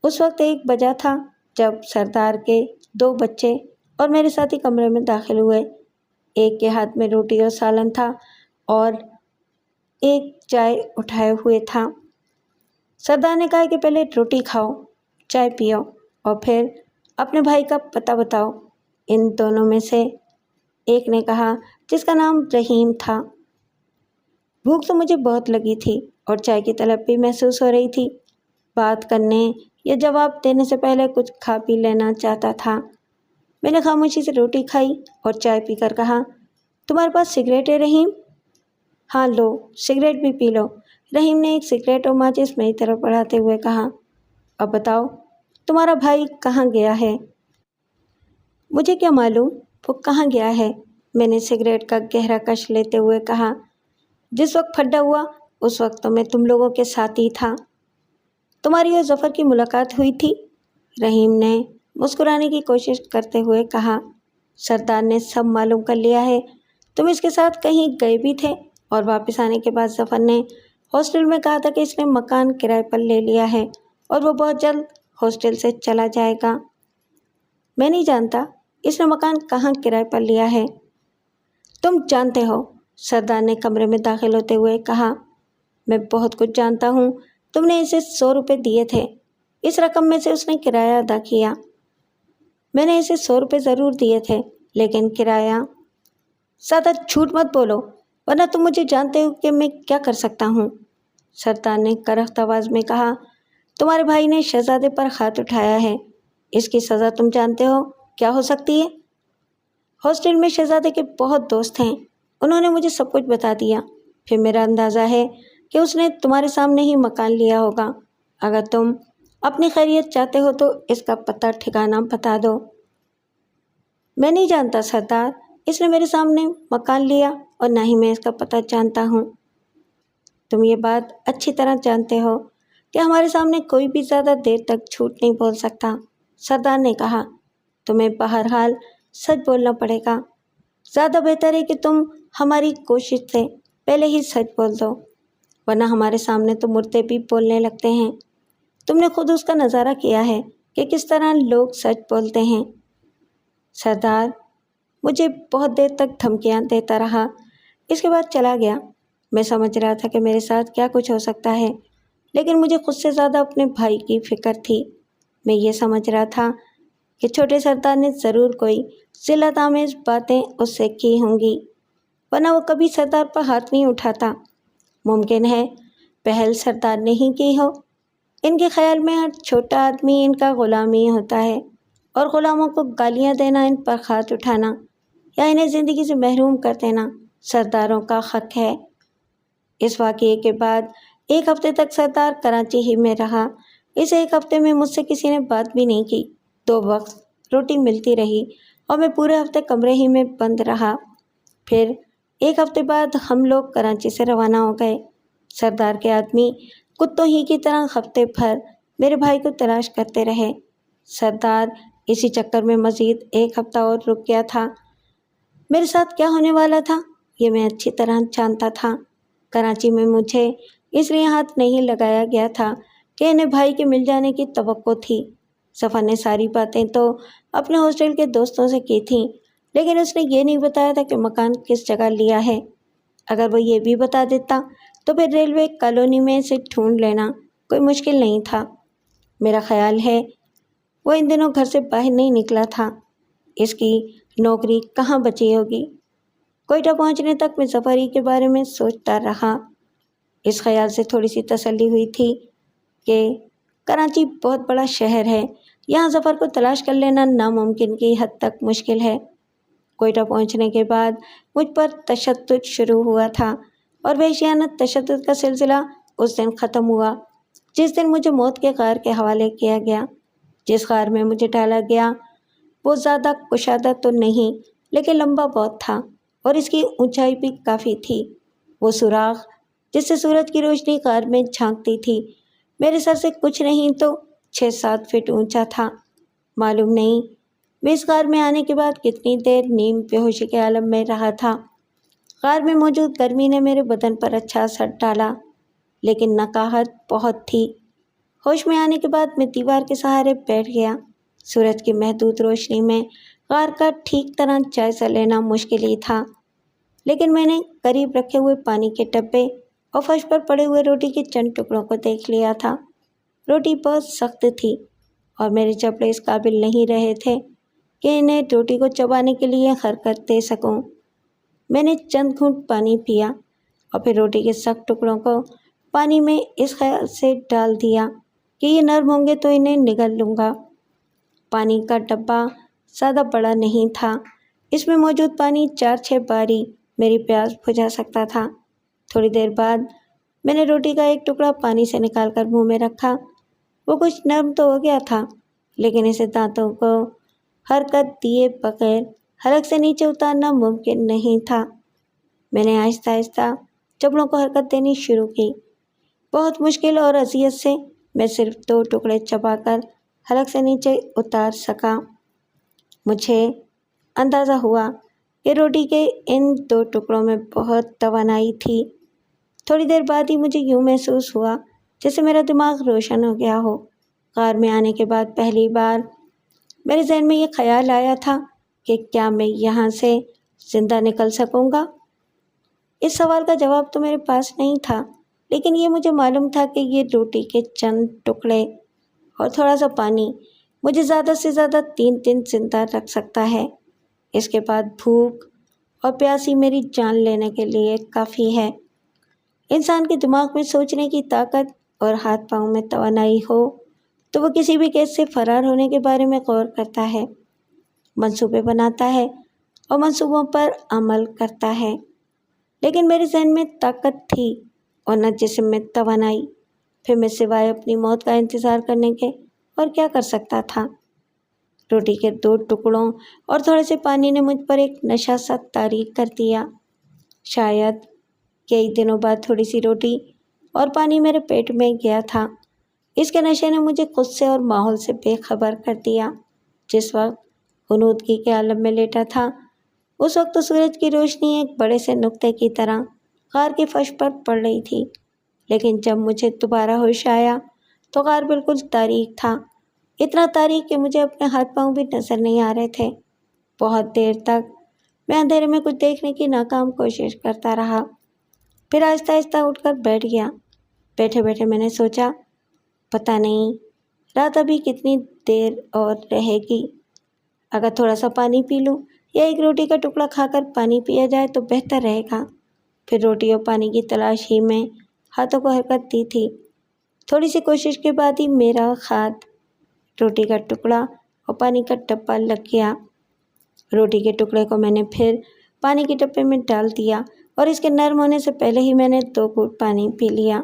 Speaker 1: اس وقت 1 بجا تھا جب سردار کے 2 بچے اور میرے ساتھی کمرے میں داخل ہوئے۔ ایک کے ہاتھ میں روٹی اور سالن تھا اور ایک چائے اٹھائے ہوئے تھا۔ سردار نے کہا کہ پہلے روٹی کھاؤ، چائے پیو اور پھر اپنے بھائی کا پتہ بتاؤ۔ ان دونوں میں سے ایک نے کہا، جس کا نام رحیم تھا۔ بھوک تو مجھے بہت لگی تھی اور چائے کی طلب بھی محسوس ہو رہی تھی۔ بات کرنے یہ جواب دینے سے پہلے کچھ کھا پی لینا چاہتا تھا۔ میں نے خاموشی سے روٹی کھائی اور چائے پی کر کہا، تمہارے پاس سگریٹ ہے رحیم؟ ہاں لو، سگریٹ بھی پی لو۔ رحیم نے ایک سگریٹ اور ماچس میری طرف بڑھاتے ہوئے کہا، اب بتاؤ تمہارا بھائی کہاں گیا ہے؟ مجھے کیا معلوم وہ کہاں گیا ہے، میں نے سگریٹ کا گہرا کش لیتے ہوئے کہا۔ جس وقت پھڈا ہوا اس وقت تو میں تم لوگوں کے ساتھ ہی تھا۔ تمہاری اور ظفر کی ملاقات ہوئی تھی؟ رحیم نے مسکرانے کی کوشش کرتے ہوئے کہا، سردار نے سب معلوم کر لیا ہے، تم اس کے ساتھ کہیں گئے بھی تھے، اور واپس آنے کے بعد ظفر نے ہاسٹل میں کہا تھا کہ اس نے مکان کرائے پر لے لیا ہے اور وہ بہت جلد ہاسٹل سے چلا جائے گا۔ میں نہیں جانتا اس نے مکان کہاں کرائے پر لیا ہے۔ تم جانتے ہو، سردار نے کمرے میں داخل ہوتے ہوئے کہا، میں بہت کچھ جانتا ہوں۔ تم نے اسے 100 روپے دیے تھے، اس رقم میں سے اس نے کرایہ ادا کیا۔ میں نے اسے 100 روپے ضرور دیے تھے، لیکن کرایہ… زیادہ جھوٹ مت بولو، ورنہ تم مجھے جانتے ہو کہ میں کیا کر سکتا ہوں۔ سردار نے کرخت آواز میں کہا، تمہارے بھائی نے شہزادے پر ہاتھ اٹھایا ہے، اس کی سزا تم جانتے ہو کیا ہو سکتی ہے؟ ہاسٹل میں شہزادے کے بہت دوست ہیں، انہوں نے مجھے سب کچھ بتا دیا۔ پھر میرا اندازہ ہے کہ اس نے تمہارے سامنے ہی مکان لیا ہوگا۔ اگر تم اپنی خیریت چاہتے ہو تو اس کا پتہ ٹھکانہ بتا دو۔ میں نہیں جانتا سردار، اس نے میرے سامنے مکان لیا اور نہ ہی میں اس کا پتہ جانتا ہوں۔ تم یہ بات اچھی طرح جانتے ہو کہ ہمارے سامنے کوئی بھی زیادہ دیر تک جھوٹ نہیں بول سکتا، سردار نے کہا۔ تمہیں بہرحال سچ بولنا پڑے گا۔ زیادہ بہتر ہے کہ تم ہماری کوشش سے پہلے ہی سچ بول دو، ورنہ ہمارے سامنے تو مردے بھی بولنے لگتے ہیں۔ تم نے خود اس کا نظارہ کیا ہے کہ کس طرح لوگ سچ بولتے ہیں۔ سردار مجھے بہت دیر تک دھمکیاں دیتا رہا، اس کے بعد چلا گیا۔ میں سمجھ رہا تھا کہ میرے ساتھ کیا کچھ ہو سکتا ہے، لیکن مجھے خود سے زیادہ اپنے بھائی کی فکر تھی۔ میں یہ سمجھ رہا تھا کہ چھوٹے سردار نے ضرور کوئی ذلت آمیز باتیں اس سے کی ہوں گی، ورنہ وہ کبھی سردار پر ہاتھ نہیں اٹھاتا۔ ممکن ہے پہل سردار نے ہی کی ہو۔ ان کے خیال میں ہر چھوٹا آدمی ان کا غلام ہی ہوتا ہے، اور غلاموں کو گالیاں دینا، ان پر ہاتھ اٹھانا یا انہیں زندگی سے محروم کر دینا سرداروں کا حق ہے۔ اس واقعے کے بعد ایک ہفتے تک سردار کراچی ہی میں رہا۔ اس ایک ہفتے میں مجھ سے کسی نے بات بھی نہیں کی۔ 2 وقت روٹی ملتی رہی اور میں پورے ہفتے کمرے ہی میں بند رہا۔ پھر ایک ہفتے بعد ہم لوگ کراچی سے روانہ ہو گئے۔ سردار کے آدمی کتوں ہی کی طرح ہفتے بھر میرے بھائی کو تلاش کرتے رہے۔ سردار اسی چکر میں مزید 1 ہفتہ اور رک گیا تھا۔ میرے ساتھ کیا ہونے والا تھا یہ میں اچھی طرح جانتا تھا۔ کراچی میں مجھے اس لیے ہاتھ نہیں لگایا گیا تھا کہ انہیں بھائی کے مل جانے کی توقع تھی۔ ظفر نے ساری باتیں تو اپنے ہاسٹل کے دوستوں سے کی تھیں، لیکن اس نے یہ نہیں بتایا تھا کہ مکان کس جگہ لیا ہے۔ اگر وہ یہ بھی بتا دیتا تو پھر ریلوے کالونی میں اسے ڈھونڈ لینا کوئی مشکل نہیں تھا۔ میرا خیال ہے وہ ان دنوں گھر سے باہر نہیں نکلا تھا۔ اس کی نوکری کہاں بچی ہوگی؟ کوئٹہ پہنچنے تک میں ظفر ہی کے بارے میں سوچتا رہا۔ اس خیال سے تھوڑی سی تسلی ہوئی تھی کہ کراچی بہت بڑا شہر ہے، یہاں ظفر کو تلاش کر لینا ناممکن کی حد تک مشکل ہے۔ کوئٹہ پہنچنے کے بعد مجھ پر تشدد شروع ہوا تھا، اور وحشیانہ تشدد کا سلسلہ اس دن ختم ہوا جس دن مجھے موت کے غار کے حوالے کیا گیا۔ جس غار میں مجھے ڈالا گیا وہ زیادہ کشادہ تو نہیں، لیکن لمبا بہت تھا، اور اس کی اونچائی بھی کافی تھی۔ وہ سوراخ جس سے سورج کی روشنی غار میں جھانکتی تھی میرے سر سے کچھ نہیں تو 6-7 فٹ اونچا تھا۔ معلوم نہیں میں اس غار میں آنے کے بعد کتنی دیر نیم بے ہوشی کے عالم میں رہا تھا۔ غار میں موجود گرمی نے میرے بدن پر اچھا اثر ڈالا، لیکن نقاہت بہت تھی۔ ہوش میں آنے کے بعد میں دیوار کے سہارے بیٹھ گیا۔ سورج کی محدود روشنی میں غار کا ٹھیک طرح جائزہ لینا مشکل ہی تھا، لیکن میں نے قریب رکھے ہوئے پانی کے ڈبے اور فرش پر پڑے ہوئے روٹی کے چند ٹکڑوں کو دیکھ لیا تھا۔ روٹی بہت سخت تھی اور میرے جبڑے اس قابل نہیں رہے تھے کہ انہیں روٹی کو چبانے کے لیے حرکت دے سکوں۔ میں نے چند گھونٹ پانی پیا اور پھر روٹی کے سخت ٹکڑوں کو پانی میں اس خیال سے ڈال دیا کہ یہ نرم ہوں گے تو انہیں نگل لوں گا۔ پانی کا ڈبہ زیادہ بڑا نہیں تھا، اس میں موجود پانی 4-6 باری میری پیاس بجھا سکتا تھا۔ تھوڑی دیر بعد میں نے روٹی کا ایک ٹکڑا پانی سے نکال کر منہ میں رکھا۔ وہ کچھ نرم تو ہو گیا تھا، لیکن اسے دانتوں کو حرکت دیے بغیر حلق سے نیچے اتارنا ممکن نہیں تھا۔ میں نے آہستہ آہستہ چبڑوں کو حرکت دینی شروع کی۔ بہت مشکل اور اذیت سے میں صرف 2 ٹکڑے چبا کر حلق سے نیچے اتار سکا۔ مجھے اندازہ ہوا کہ روٹی کے ان 2 ٹکڑوں میں بہت توانائی تھی۔ تھوڑی دیر بعد ہی مجھے یوں محسوس ہوا جیسے میرا دماغ روشن ہو گیا ہو۔ غار میں آنے کے بعد پہلی بار میرے ذہن میں یہ خیال آیا تھا کہ کیا میں یہاں سے زندہ نکل سکوں گا؟ اس سوال کا جواب تو میرے پاس نہیں تھا، لیکن یہ مجھے معلوم تھا کہ یہ روٹی کے چند ٹکڑے اور تھوڑا سا پانی مجھے زیادہ سے زیادہ 3 دن زندہ رکھ سکتا ہے۔ اس کے بعد بھوک اور پیاس ہی میری جان لینے کے لیے کافی ہے۔ انسان کے دماغ میں سوچنے کی طاقت اور ہاتھ پاؤں میں توانائی ہو تو وہ کسی بھی کیس سے فرار ہونے کے بارے میں غور کرتا ہے، منصوبے بناتا ہے اور منصوبوں پر عمل کرتا ہے۔ لیکن میرے ذہن میں طاقت تھی اور نہ جسم میں توانائی، پھر میں سوائے اپنی موت کا انتظار کرنے کے اور کیا کر سکتا تھا؟ روٹی کے 2 ٹکڑوں اور تھوڑے سے پانی نے مجھ پر ایک نشہ سا طاری کر دیا۔ شاید کئی دنوں بعد تھوڑی سی روٹی اور پانی میرے پیٹ میں گیا تھا۔ اس کے نشے نے مجھے خود سے اور ماحول سے بے خبر کر دیا۔ جس وقت غنودگی کے عالم میں لیٹا تھا، اس وقت تو سورج کی روشنی ایک بڑے سے نقطے کی طرح غار کے فرش پر پڑ رہی تھی، لیکن جب مجھے دوبارہ ہوش آیا تو غار بالکل تاریک تھا، اتنا تاریک کہ مجھے اپنے ہاتھ پاؤں بھی نظر نہیں آ رہے تھے۔ بہت دیر تک میں اندھیرے میں کچھ دیکھنے کی ناکام کوشش کرتا رہا، پھر آہستہ آہستہ اٹھ کر بیٹھ گیا۔ بیٹھے بیٹھے میں نے سوچا، پتہ نہیں رات ابھی کتنی دیر اور رہے گی۔ اگر تھوڑا سا پانی پی لوں یا ایک روٹی کا ٹکڑا کھا کر پانی پیا جائے تو بہتر رہے گا۔ پھر روٹی اور پانی کی تلاش ہی میں ہاتھوں کو حرکت دی تھی۔ تھوڑی سی کوشش کے بعد ہی میرا ہاتھ روٹی کا ٹکڑا اور پانی کا ڈبہ لگ گیا۔ روٹی کے ٹکڑے کو میں نے پھر پانی کے ڈبے میں ڈال دیا اور اس کے نرم ہونے سے پہلے ہی میں نے 2 گھونٹ پانی پی لیا۔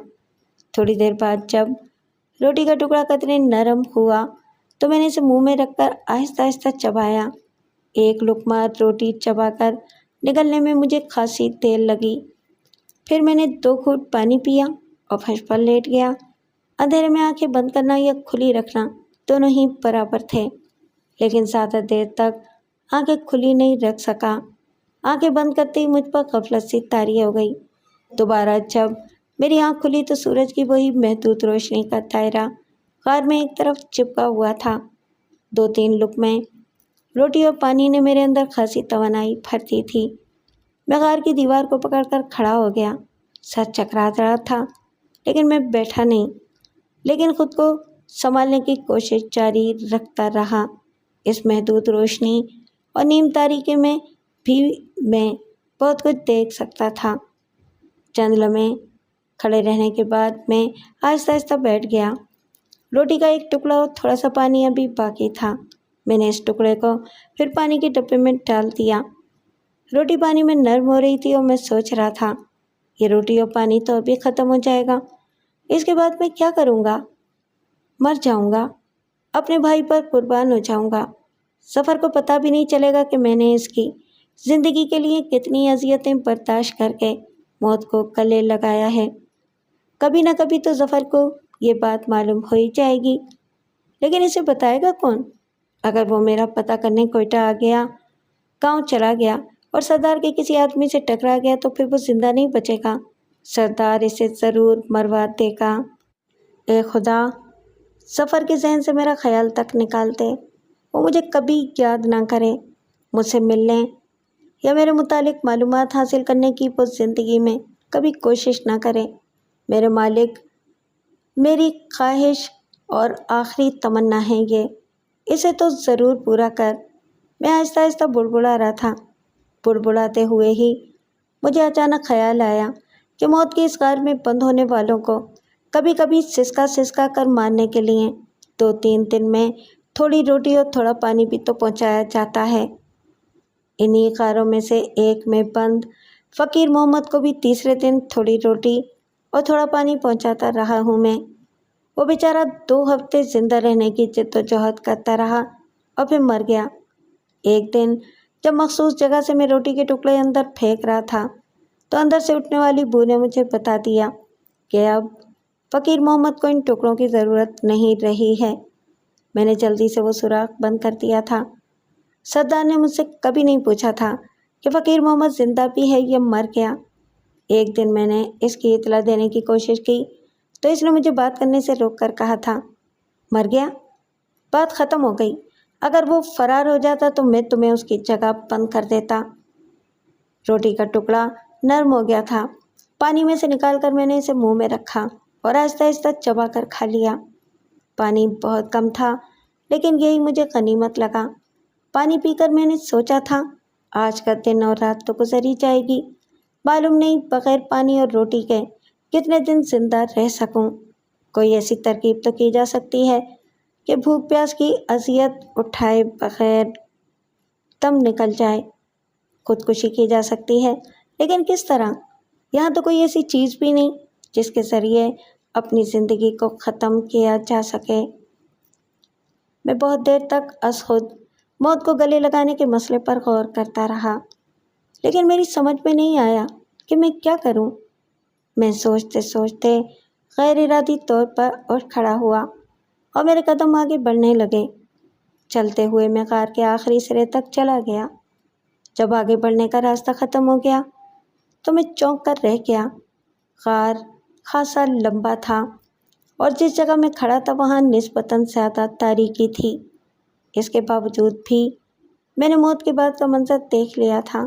Speaker 1: تھوڑی دیر بعد جب روٹی کا ٹکڑا قدرے نرم ہوا تو میں نے اسے منہ میں رکھ کر آہستہ آہستہ چبایا۔ ایک لقمہ روٹی چبا کر نگلنے میں مجھے خاصی دیر لگی۔ پھر میں نے 2 گھونٹ پانی پیا اور فرش پر لیٹ گیا۔ اندھیرے میں آنکھیں بند کرنا یا کھلی رکھنا دونوں ہی برابر تھے، لیکن زیادہ دیر تک آنکھیں کھلی نہیں رکھ سکا۔ آنکھیں بند کرتے ہی مجھ پر غفلت سی طاری ہو گئی۔ دوبارہ جب میری آنکھ کھلی تو سورج کی وہی محدود روشنی کا دائرہ غار میں ایک طرف چپکا ہوا تھا۔ 2-3 لقمے روٹی اور پانی نے میرے اندر خاصی توانائی بھر دی تھی۔ میں غار کی دیوار کو پکڑ کر کھڑا ہو گیا۔ سر چکرا رہا تھا، لیکن میں بیٹھا نہیں، لیکن خود کو سنبھالنے کی کوشش جاری رکھتا رہا۔ اس محدود روشنی اور نیم تاریکی میں بھی میں بہت کچھ دیکھ سکتا تھا۔ چند لمحے کھڑے رہنے کے بعد میں آہستہ آہستہ بیٹھ گیا۔ روٹی کا ایک ٹکڑا اور تھوڑا سا پانی ابھی باقی تھا۔ میں نے اس ٹکڑے کو پھر پانی کے ڈبے میں ڈال دیا۔ روٹی پانی میں نرم ہو رہی تھی اور میں سوچ رہا تھا، یہ روٹی اور پانی تو ابھی ختم ہو جائے گا، اس کے بعد میں کیا کروں گا؟ مر جاؤں گا، اپنے بھائی پر قربان ہو جاؤں گا۔ سفر کو پتہ بھی نہیں چلے گا کہ میں نے اس کی زندگی کے لیے کتنی اذیتیں برداشت کر کے موت کو گلے لگایا ہے۔ کبھی نہ کبھی تو ظفر کو یہ بات معلوم ہو ہی جائے گی، لیکن اسے بتائے گا کون؟ اگر وہ میرا پتہ کرنے کوئٹہ آ گیا، گاؤں چلا گیا اور سردار کے کسی آدمی سے ٹکرا گیا تو پھر وہ زندہ نہیں بچے گا، سردار اسے ضرور مروا دے گا۔ اے خدا، ظفر کے ذہن سے میرا خیال تک نکال دے، وہ مجھے کبھی یاد نہ کرے، مجھ سے ملنے یا میرے متعلق معلومات حاصل کرنے کی وہ زندگی میں کبھی کوشش نہ کرے۔ میرے مالک، میری خواہش اور آخری تمنا ہے یہ، اسے تو ضرور پورا کر۔ میں آہستہ آہستہ بڑبڑا رہا تھا۔ بڑبڑاتے ہوئے ہی مجھے اچانک خیال آیا کہ موت کے اس غار میں بند ہونے والوں کو کبھی کبھی سسکا سسکا کر مارنے کے لیے 2-3 دن میں تھوڑی روٹی اور تھوڑا پانی بھی تو پہنچایا جاتا ہے۔ انہی غاروں میں سے ایک میں بند فقیر محمد کو بھی تیسرے دن تھوڑی روٹی اور تھوڑا پانی پہنچاتا رہا ہوں میں۔ وہ بیچارہ 2 ہفتے زندہ رہنے کی جد و جہد کرتا رہا اور پھر مر گیا۔ ایک دن جب مخصوص جگہ سے میں روٹی کے ٹکڑے اندر پھینک رہا تھا تو اندر سے اٹھنے والی بو نے مجھے بتا دیا کہ اب فقیر محمد کو ان ٹکڑوں کی ضرورت نہیں رہی ہے۔ میں نے جلدی سے وہ سوراخ بند کر دیا تھا۔ سردار نے مجھ سے کبھی نہیں پوچھا تھا کہ فقیر محمد زندہ بھی ہے یا مر گیا۔ ایک دن میں نے اس کی اطلاع دینے کی کوشش کی تو اس نے مجھے بات کرنے سے روک کر کہا تھا، مر گیا؟ بات ختم ہو گئی۔ اگر وہ فرار ہو جاتا تو میں تمہیں اس کی جگہ بند کر دیتا۔ روٹی کا ٹکڑا نرم ہو گیا تھا۔ پانی میں سے نکال کر میں نے اسے منہ میں رکھا اور آہستہ آہستہ چبا کر کھا لیا۔ پانی بہت کم تھا لیکن یہی مجھے غنیمت لگا۔ پانی پی کر میں نے سوچا تھا، آج کا دن اور رات تو گزر ہی جائے گی، معلوم نہیں بغیر پانی اور روٹی کے کتنے دن زندہ رہ سکوں۔ کوئی ایسی ترکیب تو کی جا سکتی ہے کہ بھوک پیاس کی اذیت اٹھائے بغیر دم نکل جائے۔ خودکشی کی جا سکتی ہے، لیکن کس طرح؟ یہاں تو کوئی ایسی چیز بھی نہیں جس کے ذریعے اپنی زندگی کو ختم کیا جا سکے۔ میں بہت دیر تک از خود موت کو گلے لگانے کے مسئلے پر غور کرتا رہا، لیکن میری سمجھ میں نہیں آیا کہ میں کیا کروں۔ میں سوچتے سوچتے غیر ارادی طور پر اٹھ کھڑا ہوا اور میرے قدم آگے بڑھنے لگے۔ چلتے ہوئے میں غار کے آخری سرے تک چلا گیا۔ جب آگے بڑھنے کا راستہ ختم ہو گیا تو میں چونک کر رہ گیا۔ غار خاصا لمبا تھا اور جس جگہ میں کھڑا تھا وہاں نسبتاً زیادہ تاریکی تھی۔ اس کے باوجود بھی میں نے موت کے بعد کا منظر دیکھ لیا تھا۔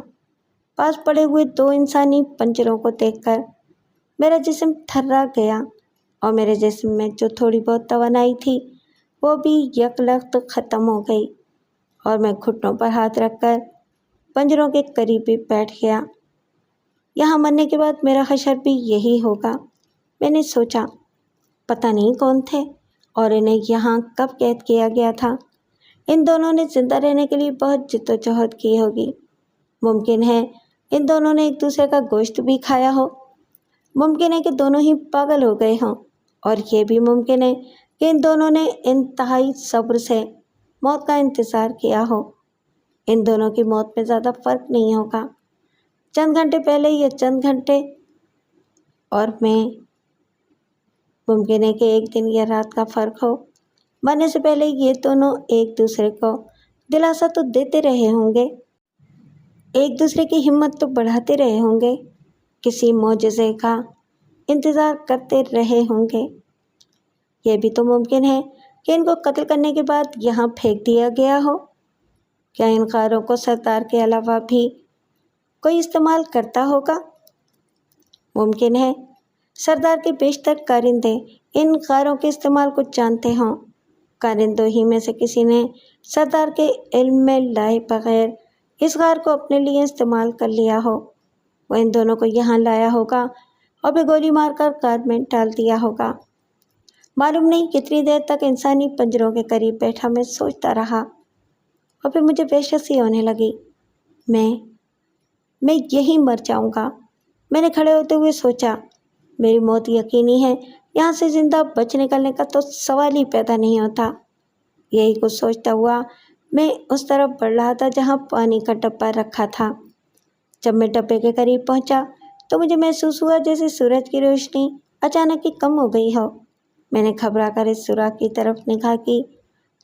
Speaker 1: پاس پڑے ہوئے 2 انسانی پنجروں کو دیکھ کر میرا جسم تھرا گیا اور میرے جسم میں جو تھوڑی بہت توانائی تھی وہ بھی یکلخت ختم ہو گئی اور میں گھٹنوں پر ہاتھ رکھ کر پنجروں کے قریب بھی بیٹھ گیا۔ یہاں مرنے کے بعد میرا حشر بھی یہی ہوگا، میں نے سوچا۔ پتہ نہیں کون تھے اور انہیں یہاں کب قید کیا گیا تھا۔ ان دونوں نے زندہ رہنے کے لیے بہت جد و جہد کی ہوگی۔ ممکن ہے ان دونوں نے ایک دوسرے کا گوشت بھی کھایا ہو۔ ممکن ہے کہ دونوں ہی پاگل ہو گئے ہوں، اور یہ بھی ممکن ہے کہ ان دونوں نے انتہائی صبر سے موت کا انتظار کیا ہو۔ ان دونوں کی موت میں زیادہ فرق نہیں ہوگا، چند گھنٹے پہلے یا چند گھنٹے اور میں، ممکن ہے کہ ایک دن یا رات کا فرق ہو۔ مرنے سے پہلے یہ دونوں ایک دوسرے کو دلاسا تو دیتے رہے ہوں گے، ایک دوسرے کی ہمت تو بڑھاتے رہے ہوں گے، کسی معجزے کا انتظار کرتے رہے ہوں گے۔ یہ بھی تو ممکن ہے کہ ان کو قتل کرنے کے بعد یہاں پھینک دیا گیا ہو۔ کیا ان غاروں کو سردار کے علاوہ بھی کوئی استعمال کرتا ہوگا؟ ممکن ہے سردار کے بیشتر کارندے ان غاروں کے استعمال کو جانتے ہوں۔ کارندوں ہی میں سے کسی نے سردار کے علم میں لائے بغیر اس غار کو اپنے لیے استعمال کر لیا ہو۔ وہ ان دونوں کو یہاں لایا ہوگا اور پھر گولی مار کر غار میں ڈال دیا ہوگا۔ معلوم نہیں کتنی دیر تک انسانی پنجروں کے قریب بیٹھا میں سوچتا رہا اور پھر مجھے وحشت سی ہونے لگی۔ میں یہی مر جاؤں گا، میں نے کھڑے ہوتے ہوئے سوچا۔ میری موت یقینی ہے، یہاں سے زندہ بچ نکلنے کا تو سوال ہی پیدا نہیں ہوتا۔ یہی کچھ سوچتا ہوا میں اس طرف بڑھ رہا تھا جہاں پانی کا ڈبہ رکھا تھا۔ جب میں ڈبے کے قریب پہنچا تو مجھے محسوس ہوا جیسے سورج کی روشنی اچانک ہی کم ہو گئی ہو۔ میں نے گھبرا کر اس سوراخ کی طرف نگاہ کی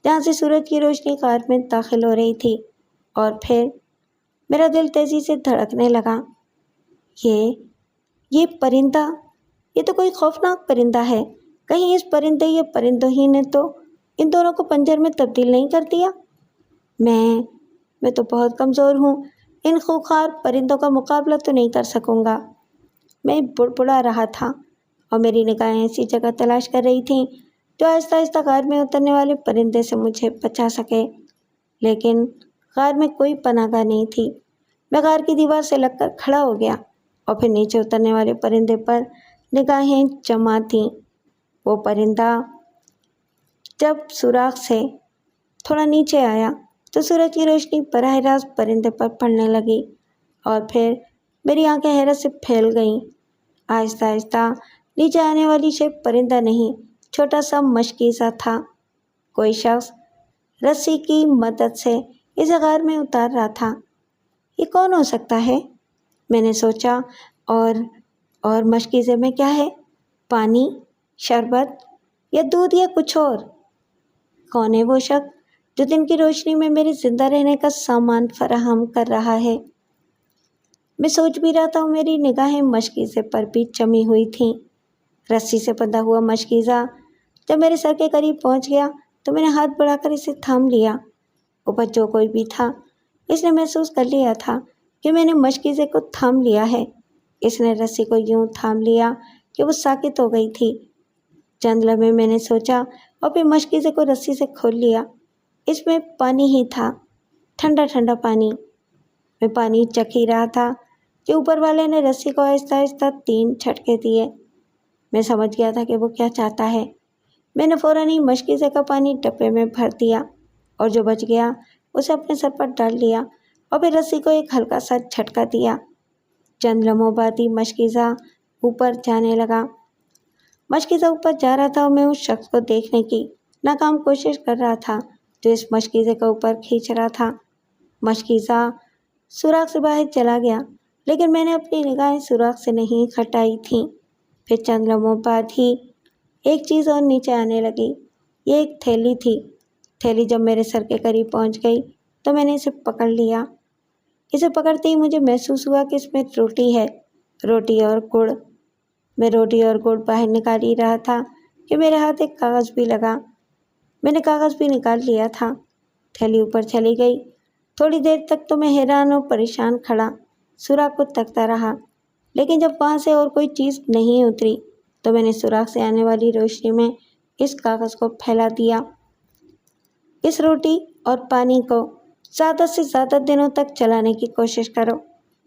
Speaker 1: جہاں سے سورج کی روشنی غار میں داخل ہو رہی تھی، اور پھر میرا دل تیزی سے دھڑکنے لگا۔ یہ پرندہ، یہ تو کوئی خوفناک پرندہ ہے۔ کہیں اس پرندے یا پرندوں ہی نے تو ان دونوں کو پنجر میں تبدیل نہیں کر دیا؟ میں تو بہت کمزور ہوں، ان خوخار پرندوں کا مقابلہ تو نہیں کر سکوں گا۔ میں بڑبڑا رہا تھا اور میری نگاہیں ایسی جگہ تلاش کر رہی تھیں جو آہستہ آہستہ غار میں اترنے والے پرندے سے مجھے بچا سکے، لیکن غار میں کوئی پناہ گاہ نہیں تھی۔ میں غار کی دیوار سے لگ کر کھڑا ہو گیا اور پھر نیچے اترنے والے پرندے پر نگاہیں جما دیں۔ وہ پرندہ جب سوراخ سے تھوڑا نیچے آیا تو سورج کی روشنی براہ راست پرندے پر پڑنے لگی اور پھر میری آنکھیں حیرت سے پھیل گئیں۔ آہستہ آہستہ نیچے آنے والی شے پرندہ نہیں، چھوٹا سا مشکیزہ تھا۔ کوئی شخص رسی کی مدد سے اسے غار میں اتار رہا تھا۔ یہ کون ہو سکتا ہے؟ میں نے سوچا۔ اور مشکیزے میں کیا ہے؟ پانی، شربت یا دودھ یا کچھ اور؟ کون ہے وہ شخص جو دن کی روشنی میں میرے زندہ رہنے کا سامان فراہم کر رہا ہے؟ میں سوچ بھی رہا تھا اور میری نگاہیں مشکیزے پر بھی جمی ہوئی تھیں۔ رسی سے بندھا ہوا مشکیزہ جب میرے سر کے قریب پہنچ گیا تو میں نے ہاتھ بڑھا کر اسے تھام لیا۔ اوپر جو کوئی بھی تھا اس نے محسوس کر لیا تھا کہ میں نے مشکیزے کو تھام لیا ہے۔ اس نے رسی کو یوں تھام لیا کہ وہ ساکت ہو گئی تھی۔ چند لمحے میں نے سوچا اور پھر مشکیزے کو رسی سے کھول لیا۔ اس میں پانی ہی تھا، ٹھنڈا ٹھنڈا پانی۔ میں پانی چکھ ہی رہا تھا کہ اوپر والے نے رسی کو آہستہ آہستہ 3 جھٹکے دیے۔ میں سمجھ گیا تھا کہ وہ کیا چاہتا ہے۔ میں نے فوراً ہی مشکیزے کا پانی ڈبے میں بھر دیا اور جو بچ گیا اسے اپنے سر پر ڈال لیا اور پھر رسی کو ایک ہلکا سا جھٹکا دیا۔ چند لمحوں بعد ہی مشکیزہ اوپر جانے لگا۔ مشکیزہ اوپر جا رہا تھا اور میں اس شخص کو دیکھنے کی ناکام کوشش کر رہا تھا جو اس مشکیزے کو اوپر کھینچ رہا تھا۔ مشکیزہ سوراخ سے باہر چلا گیا لیکن میں نے اپنی نگاہیں سوراخ سے نہیں ہٹائی تھیں۔ پھر چند لمحوں بعد ہی ایک چیز اور نیچے آنے لگی۔ یہ ایک تھیلی تھی۔ تھیلی جب میرے سر کے قریب پہنچ گئی تو میں نے اسے پکڑ لیا۔ اسے پکڑتے ہی مجھے محسوس ہوا کہ اس میں روٹی ہے، روٹی اور گڑ۔ میں روٹی اور گڑ باہر نکال ہی رہا تھا کہ میرے ہاتھ ایک کاغذ بھی لگا۔ میں نے کاغذ بھی نکال لیا تھا۔ تھیلی اوپر چلی گئی۔ تھوڑی دیر تک تو میں حیران اور پریشان کھڑا سوراخ کو تکتا رہا، لیکن جب وہاں سے اور کوئی چیز نہیں اتری تو میں نے سوراخ سے آنے والی روشنی میں اس کاغذ کو پھیلا دیا۔ اس روٹی اور پانی کو زیادہ سے زیادہ دنوں تک چلانے کی کوشش کرو۔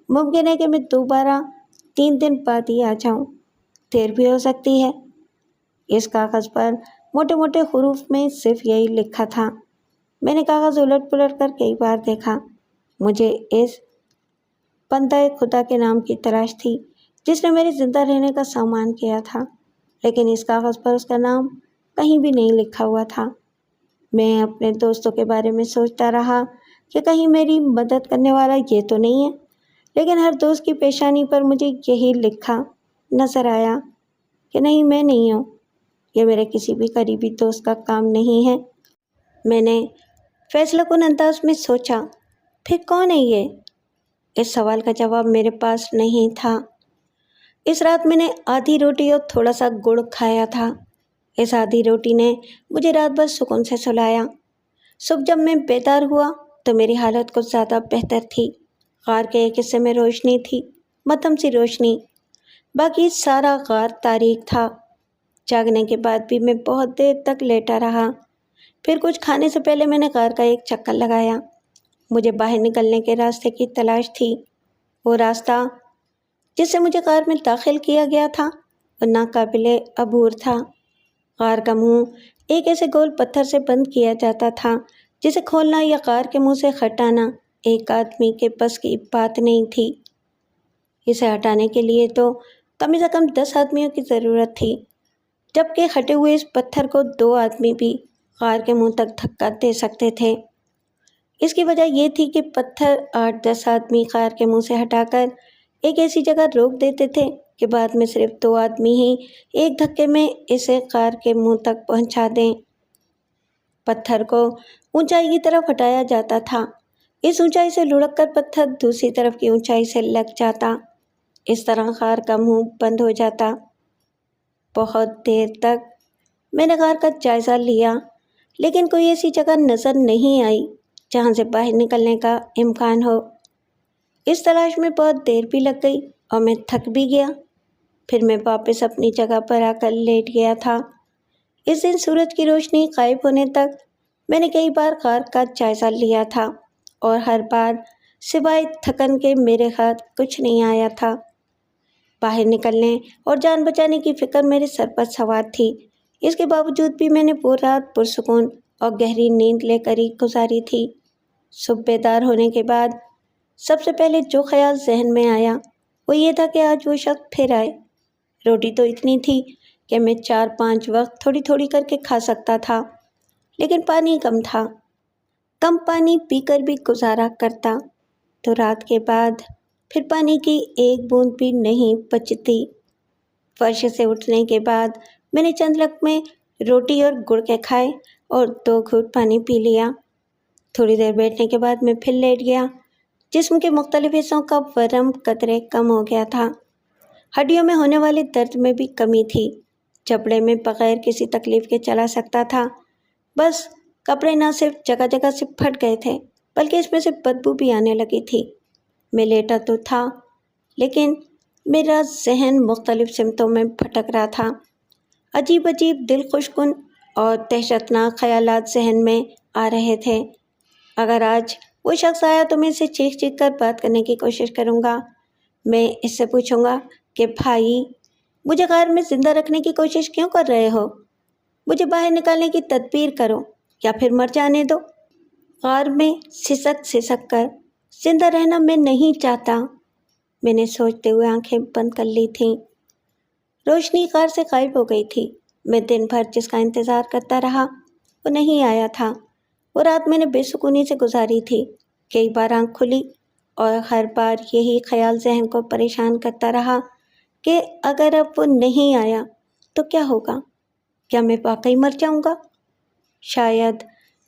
Speaker 1: ممکن ہے کہ میں دوبارہ 3 دن بعد ہی آ جاؤں، دیر بھی ہو سکتی ہے۔ اس کاغذ پر موٹے موٹے حروف میں صرف یہی لکھا تھا۔ میں نے کاغذ الٹ پلٹ کر کئی بار دیکھا۔ مجھے اس بندہ خدا کے نام کی تلاش تھی جس نے میرے زندہ رہنے کا سامان کیا تھا، لیکن اس کاغذ پر اس کا نام کہیں بھی نہیں لکھا ہوا تھا۔ میں اپنے دوستوں کے بارے میں سوچتا رہا کہ کہیں میری مدد کرنے والا یہ تو نہیں ہے، لیکن ہر دوست کی پیشانی پر مجھے یہی لکھا نظر آیا کہ نہیں، میں نہیں ہوں، یہ میرے کسی بھی قریبی دوست کا کام نہیں ہے۔ میں نے فیصلہ کن انداز میں سوچا، پھر کون ہے یہ؟ اس سوال کا جواب میرے پاس نہیں تھا۔ اس رات میں نے آدھی روٹی اور تھوڑا سا گڑ کھایا تھا۔ اس آدھی روٹی نے مجھے رات بھر سکون سے سلایا۔ صبح جب میں بیدار ہوا تو میری حالت کچھ زیادہ بہتر تھی۔ غار کے ایک حصے میں روشنی تھی، مدھم سی روشنی، باقی سارا غار تاریک تھا۔ جاگنے کے بعد بھی میں بہت دیر تک لیٹا رہا۔ پھر کچھ کھانے سے پہلے میں نے غار کا ایک چکر لگایا۔ مجھے باہر نکلنے کے راستے کی تلاش تھی۔ وہ راستہ جس سے مجھے غار میں داخل کیا گیا تھا وہ ناقابل عبور تھا۔ غار کا منہ ایک ایسے گول پتھر سے بند کیا جاتا تھا جسے کھولنا یا غار کے منہ سے ہٹانا ایک آدمی کے بس کی بات نہیں تھی۔ اسے ہٹانے کے لیے تو کم سے کم 10 آدمیوں کی ضرورت تھی، جبکہ ہٹے ہوئے اس پتھر کو 2 آدمی بھی غار کے منہ تک دھکا دے سکتے تھے۔ اس کی وجہ یہ تھی کہ پتھر 8-10 آدمی غار کے منہ سے ہٹا کر ایک ایسی جگہ روک دیتے تھے کہ بعد میں صرف 2 آدمی ہی ایک دھکے میں اسے غار کے منہ تک پہنچا دیں۔ پتھر کو اونچائی کی طرف ہٹایا جاتا تھا۔ اس اونچائی سے لڑک کر پتھر دوسری طرف کی اونچائی سے لگ جاتا۔ اس طرح غار کا منہ بند ہو جاتا۔ بہت دیر تک میں نے غار کا جائزہ لیا، لیکن کوئی ایسی جگہ نظر نہیں آئی جہاں سے باہر نکلنے کا امکان ہو۔ اس تلاش میں بہت دیر بھی لگ گئی اور میں تھک بھی گیا۔ پھر میں واپس اپنی جگہ پر آ کر لیٹ گیا تھا۔ اس دن سورج کی روشنی غائب ہونے تک میں نے کئی بار غار کا جائزہ لیا تھا اور ہر بار سوائے تھکن کے میرے ہاتھ کچھ نہیں آیا تھا۔ باہر نکلنے اور جان بچانے کی فکر میرے سر پر سوار تھی۔ اس کے باوجود بھی میں نے وہ رات پرسکون اور گہری نیند لے کر ہی گزاری تھی۔ صبح بیدار ہونے کے بعد سب سے پہلے جو خیال ذہن میں آیا وہ یہ تھا کہ آج وہ شخص پھر آئے۔ روٹی تو اتنی تھی کہ میں 4-5 وقت تھوڑی تھوڑی کر کے کھا سکتا تھا، لیکن پانی کم تھا۔ کم پانی پی کر بھی گزارا کرتا تو رات کے بعد پھر پانی کی ایک بوند بھی نہیں بچتی۔ فرش سے اٹھنے کے بعد میں نے چند لقمے روٹی اور گڑ کے کھائے اور 2 گھونٹ پانی پی لیا۔ تھوڑی دیر بیٹھنے کے بعد میں پھر لیٹ گیا۔ جسم کے مختلف حصوں کا ورم قدرے کم ہو گیا تھا۔ ہڈیوں میں ہونے والے درد میں بھی کمی تھی۔ جبڑے میں بغیر کسی تکلیف کے چلا سکتا تھا۔ بس کپڑے نہ صرف جگہ جگہ سے پھٹ گئے تھے بلکہ اس میں سے بدبو بھی آنے لگی تھی۔ میں لیٹا تو تھا لیکن میرا ذہن مختلف سمتوں میں بھٹک رہا تھا۔ عجیب عجیب دل خوش کن اور دہشتناک خیالات ذہن میں آ رہے تھے۔ اگر آج وہ شخص آیا تو میں اسے چیخ چیخ کر بات کرنے کی کوشش کروں گا۔ میں اس سے پوچھوں گا کہ بھائی، مجھے غار میں زندہ رکھنے کی کوشش کیوں کر رہے ہو؟ مجھے باہر نکالنے کی تدبیر کرو یا پھر مر جانے دو۔ غار میں سسک سسک کر زندہ رہنا میں نہیں چاہتا۔ میں نے سوچتے ہوئے آنکھیں بند کر لی تھیں۔ روشنی غار سے غائب ہو گئی تھی۔ میں دن بھر جس کا انتظار کرتا رہا وہ نہیں آیا تھا۔ وہ رات میں نے بے سکونی سے گزاری تھی۔ کئی بار آنکھ کھلی اور ہر بار یہی خیال ذہن کو پریشان کرتا رہا کہ اگر اب وہ نہیں آیا تو کیا ہوگا؟ کیا میں واقعی مر جاؤں گا؟ شاید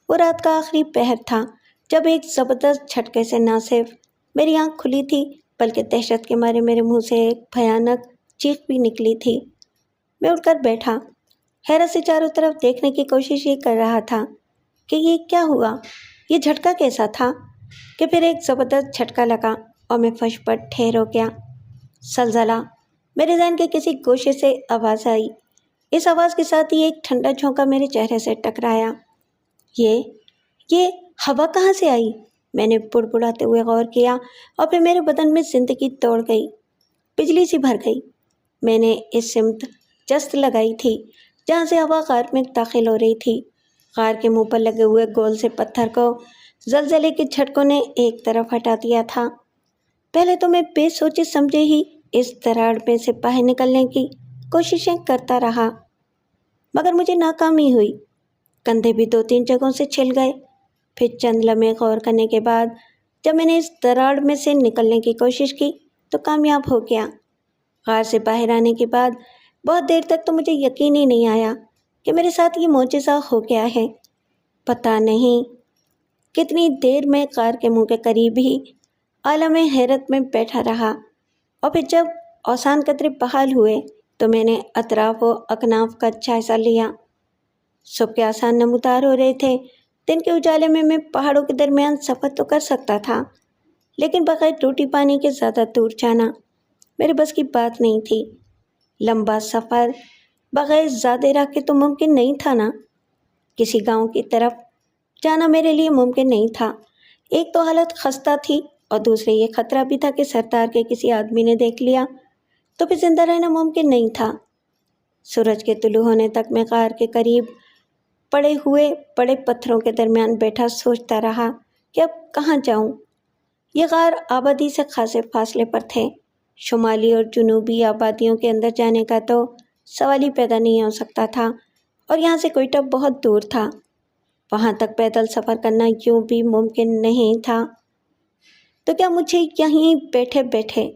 Speaker 1: وہ رات کا آخری پہر تھا جب ایک زبردست جھٹکے سے نہ صرف میری آنکھ کھلی تھی بلکہ دہشت کے مارے میرے منہ سے ایک بھیانک چیخ بھی نکلی تھی۔ میں اٹھ کر بیٹھا، حیرت سے چاروں طرف دیکھنے کی کوشش یہ کر رہا تھا کہ یہ کیا ہوا، یہ جھٹکا کیسا تھا کہ پھر ایک زبردست جھٹکا لگا اور میں فرش پر ٹھہر ہو گیا۔ زلزلہ! میرے ذہن کے کسی گوشے سے آواز آئی۔ اس آواز کے ساتھ ہی ایک ٹھنڈا جھونکا میرے چہرے سے ٹکرایا۔ یہ ہوا کہاں سے آئی؟ میں نے بڑبڑاتے ہوئے غور کیا اور پھر میرے بدن میں زندگی دوڑ گئی، بجلی سی بھر گئی۔ میں نے اس سمت جست لگائی تھی جہاں سے ہوا غار میں داخل ہو رہی تھی۔ غار کے منہ پر لگے ہوئے گول سے پتھر کو زلزلے کے جھٹکوں نے ایک طرف ہٹا دیا تھا۔ پہلے تو میں بے سوچے سمجھے ہی اس دراڑ میں سے باہر نکلنے کی کوششیں کرتا رہا، مگر مجھے ناکامی ہوئی۔ کندھے بھی 2-3 جگہوں سے چھل گئے۔ پھر چند لمحے غور کرنے کے بعد جب میں نے اس دراڑ میں سے نکلنے کی کوشش کی تو کامیاب ہو گیا۔ غار سے باہر آنے کے بعد بہت دیر تک تو مجھے یقین ہی نہیں آیا کہ میرے ساتھ یہ معجزہ ہو گیا ہے۔ پتہ نہیں کتنی دیر میں غار کے منہ کے قریب ہی عالم حیرت میں بیٹھا رہا، اور پھر جب اوسان قطرے بحال ہوئے تو میں نے اطراف و اکناف کا جائزہ لیا۔ صبح کے آسان نمودار ہو رہے تھے۔ دن کے اجالے میں پہاڑوں کے درمیان سفر تو کر سکتا تھا، لیکن بغیر روٹی پانی کے زیادہ دور جانا میرے بس کی بات نہیں تھی۔ لمبا سفر بغیر زیادہ راہ کے تو ممکن نہیں تھا نا۔ کسی گاؤں کی طرف جانا میرے لیے ممکن نہیں تھا۔ ایک تو حالت خستہ تھی اور دوسرے یہ خطرہ بھی تھا کہ سردار کے کسی آدمی نے دیکھ لیا تو پھر زندہ رہنا ممکن نہیں تھا۔ سورج کے طلوع ہونے تک میں غار کے قریب پڑے ہوئے بڑے پتھروں کے درمیان بیٹھا سوچتا رہا کہ اب کہاں جاؤں۔ یہ غار آبادی سے خاصے فاصلے پر تھے۔ شمالی اور جنوبی آبادیوں کے اندر جانے کا تو سوال ہی پیدا نہیں ہو سکتا تھا، اور یہاں سے کوئٹہ بہت دور تھا۔ وہاں تک پیدل سفر کرنا یوں بھی ممکن نہیں تھا۔ تو کیا مجھے یہیں بیٹھے بیٹھے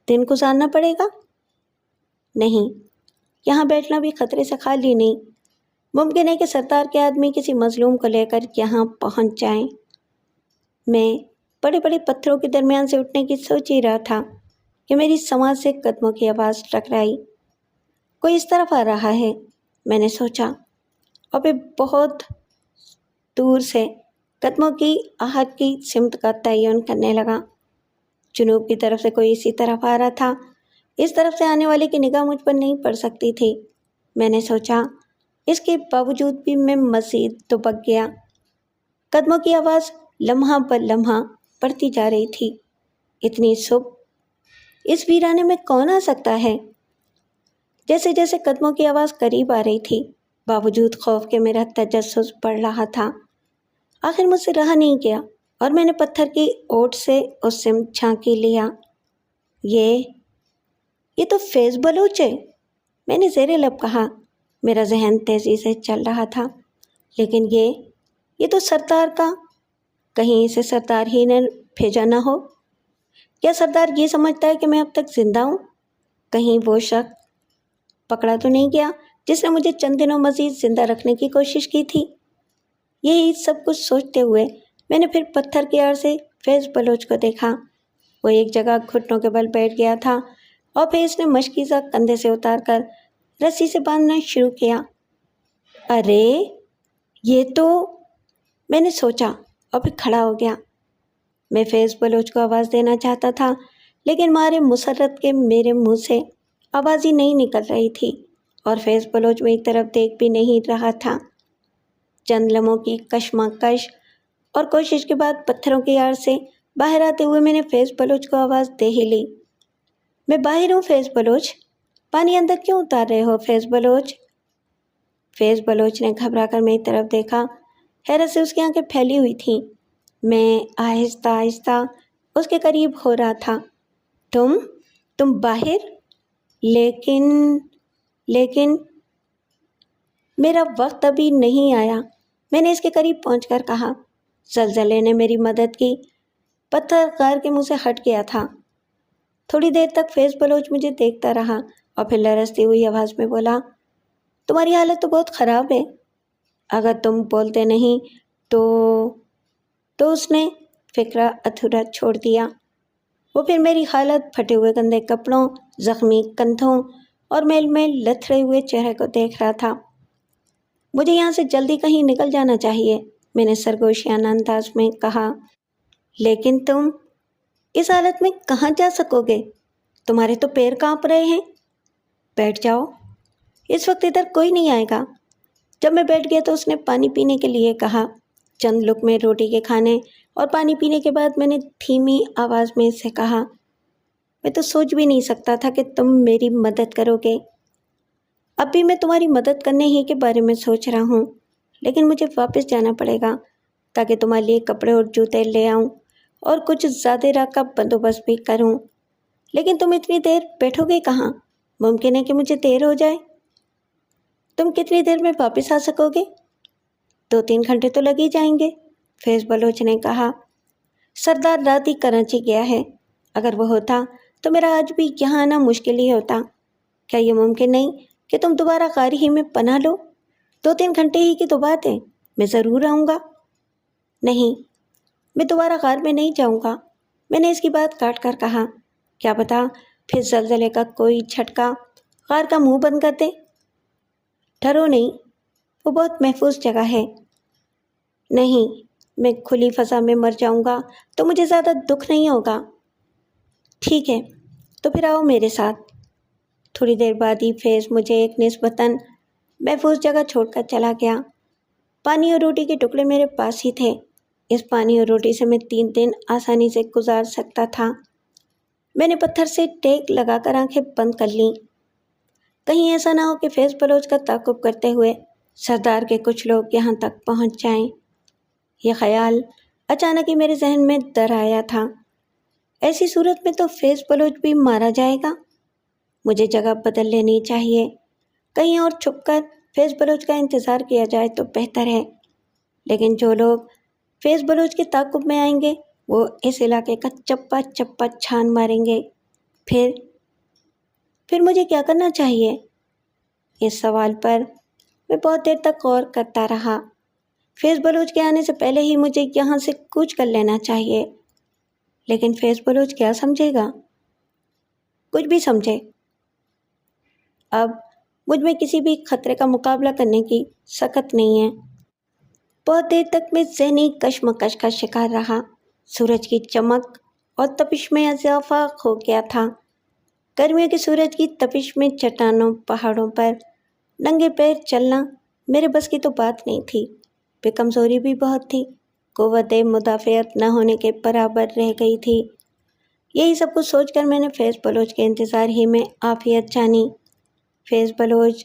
Speaker 1: دن گزارنا پڑے گا؟ نہیں، یہاں بیٹھنا بھی خطرے سے خالی نہیں۔ ممکن ہے کہ سردار کے آدمی کسی مظلوم کو لے کر یہاں پہنچ جائیں۔ میں بڑے بڑے پتھروں کے درمیان سے اٹھنے کی سوچ ہی رہا تھا کہ میری سماعت سے قدموں کی آواز ٹکرائی۔ کوئی اس طرف آ رہا ہے، میں نے سوچا، اور پھر بہت دور سے قدموں کی آہٹ کی سمت کا تعین کرنے لگا۔ جنوب کی طرف سے کوئی اسی طرف آ رہا تھا۔ اس طرف سے آنے والے کی نگاہ مجھ پر نہیں پڑ سکتی تھی۔ میں نے سوچا، اس کے باوجود بھی میں مزید دبک گیا۔ قدموں کی آواز لمحہ بر لمحہ بڑھتی جا رہی تھی۔ اتنی صبح اس ویرانے میں کون آ سکتا ہے؟ جیسے جیسے قدموں کی آواز قریب آ رہی تھی باوجود خوف کے میرا تجسس بڑھ رہا تھا۔ آخر مجھ سے رہا نہیں گیا اور میں نے پتھر کی اوٹ سے اس سمت جھانکی لیا۔ یہ تو فیض بلوچ ہے، میں نے زیر لب کہا۔ میرا ذہن تیزی سے چل رہا تھا، لیکن یہ تو سردار کا، کہیں اسے سردار ہی نے بھیجا نہ ہو؟ کیا سردار یہ سمجھتا ہے کہ میں اب تک زندہ ہوں؟ کہیں وہ شخص پکڑا تو نہیں گیا جس نے مجھے چند دنوں مزید زندہ رکھنے کی کوشش کی تھی؟ یہی سب کچھ سوچتے ہوئے میں نے پھر پتھر کی آڑ سے فیض بلوچ کو دیکھا۔ وہ ایک جگہ گھٹنوں کے بل بیٹھ گیا تھا اور پھر اس نے مشکیزہ کندھے سے اتار کر رسی سے باندھنا شروع کیا۔ ارے یہ تو، میں نے سوچا اور پھر کھڑا ہو گیا۔ میں فیض بلوچ کو آواز دینا چاہتا تھا، لیکن مارے مسرت کے میرے منہ سے آواز ہی نہیں نکل رہی تھی اور فیض بلوچ میری طرف دیکھ بھی نہیں رہا تھا۔ چند لمحوں کی کشمکش اور کوشش کے بعد پتھروں کی آڑ سے باہر آتے ہوئے میں نے فیض بلوچ کو آواز دے ہی لی۔ میں باہر ہوں فیض بلوچ، پانی اندر کیوں اتار رہے ہو فیض بلوچ؟ فیض بلوچ نے گھبرا کر میری طرف دیکھا، حیرت سے اس کی آنکھیں پھیلی ہوئی تھیں۔ میں آہستہ آہستہ اس کے قریب ہو رہا تھا۔ تم باہر؟ لیکن میرا وقت ابھی نہیں آیا، میں نے اس کے قریب پہنچ کر کہا۔ زلزلے نے میری مدد کی، پتھر غار کے منہ سے ہٹ گیا تھا۔ تھوڑی دیر تک فیض بلوچ مجھے دیکھتا رہا اور پھر لرزتی ہوئی آواز میں بولا، تمہاری حالت تو بہت خراب ہے، اگر تم بولتے نہیں تو اس نے فکرہ ادھورا چھوڑ دیا۔ وہ پھر میری حالت، پھٹے ہوئے گندے کپڑوں، زخمی کندھوں اور میل میں لتھڑے ہوئے چہرے کو دیکھ رہا تھا۔ مجھے یہاں سے جلدی کہیں نکل جانا چاہیے، میں نے سرگوشیانہ انداز میں کہا۔ لیکن تم اس حالت میں کہاں جا سکو گے؟ تمہارے تو پیر کانپ رہے ہیں۔ بیٹھ جاؤ، اس وقت ادھر کوئی نہیں آئے گا۔ جب میں بیٹھ گیا تو اس نے پانی پینے کے لیے کہا۔ چند لقمے روٹی کے کھانے اور پانی پینے کے بعد میں نے دھیمی آواز میں اس سے کہا، میں تو سوچ بھی نہیں سکتا تھا کہ تم میری مدد کرو گے۔ اب بھی میں تمہاری مدد کرنے ہی کے بارے میں سوچ رہا ہوں، لیکن مجھے واپس جانا پڑے گا تاکہ تمہارے لیے کپڑے اور جوتے لے آؤں اور کچھ زیادہ راہ کا بندوبست بھی کروں۔ لیکن تم اتنی دیر بیٹھو گے کہاں؟ ممکن ہے کہ مجھے دیر ہو جائے۔ تم کتنی دیر میں واپس آ سکو گے؟ 2-3 گھنٹے تو لگ ہی جائیں گے، فیض بلوچ نے کہا۔ سردار رات ہی کراچی گیا ہے، اگر وہ ہوتا تو میرا آج بھی یہاں آنا مشکل ہی ہوتا۔ کیا یہ ممکن نہیں کہ تم دوبارہ غار ہی میں پناہ لو؟ 2-3 گھنٹے ہی کی تو بات ہے، میں ضرور آؤں گا۔ نہیں، میں دوبارہ غار میں نہیں جاؤں گا، میں نے اس کی بات کاٹ کر کہا۔ کیا پتا پھر زلزلے کا کوئی جھٹکا غار کا منہ بند کر دے۔ ڈرو نہیں، وہ بہت محفوظ جگہ ہے۔ نہیں، میں کھلی فضا میں مر جاؤں گا تو مجھے زیادہ دکھ نہیں ہوگا۔ ٹھیک ہے، تو پھر آؤ میرے ساتھ۔ تھوڑی دیر بعد ہی فیض مجھے ایک نسبتاً محفوظ جگہ چھوڑ کر چلا گیا۔ پانی اور روٹی کے ٹکڑے میرے پاس ہی تھے، اس پانی اور روٹی سے میں 3 دن آسانی سے گزار سکتا تھا۔ میں نے پتھر سے ٹیک لگا کر آنکھیں بند کر لیں، کہیں ایسا نہ ہو کہ فیض بلوچ کا تعاقب کرتے ہوئے سردار کے کچھ لوگ یہاں تک پہنچ جائیں۔ یہ خیال اچانک ہی میرے ذہن میں در آیا تھا۔ ایسی صورت میں تو فیض بلوچ بھی مارا جائے گا، مجھے جگہ بدل لینی چاہیے، کہیں اور چھپ کر فیض بلوچ کا انتظار کیا جائے تو بہتر ہے۔ لیکن جو لوگ فیض بلوچ کے تعاقب میں آئیں گے وہ اس علاقے کا چپا چپا چھان ماریں گے۔ پھر مجھے کیا کرنا چاہیے؟ اس سوال پر میں بہت دیر تک غور کرتا رہا۔ فیض بلوچ کے آنے سے پہلے ہی مجھے یہاں سے کوچ کر لینا چاہیے، لیکن فیض بلوچ کیا سمجھے گا؟ کچھ بھی سمجھے، اب مجھ میں کسی بھی خطرے کا مقابلہ کرنے کی سخت نہیں ہے۔ بہت دیر تک میں ذہنی کشمکش کا شکار رہا۔ سورج کی چمک اور تپش میں اضافہ ہو گیا تھا۔ گرمیوں کے سورج کی تپش میں چٹانوں، پہاڑوں پر ننگے پیر چلنا میرے بس کی تو بات نہیں تھی، بے کمزوری بھی بہت تھی، قوت مدافعت نہ ہونے کے برابر رہ گئی تھی۔ یہی سب کچھ سوچ کر میں نے فیض بلوچ کے انتظار ہی میں عافیت جانی۔ فیض بلوچ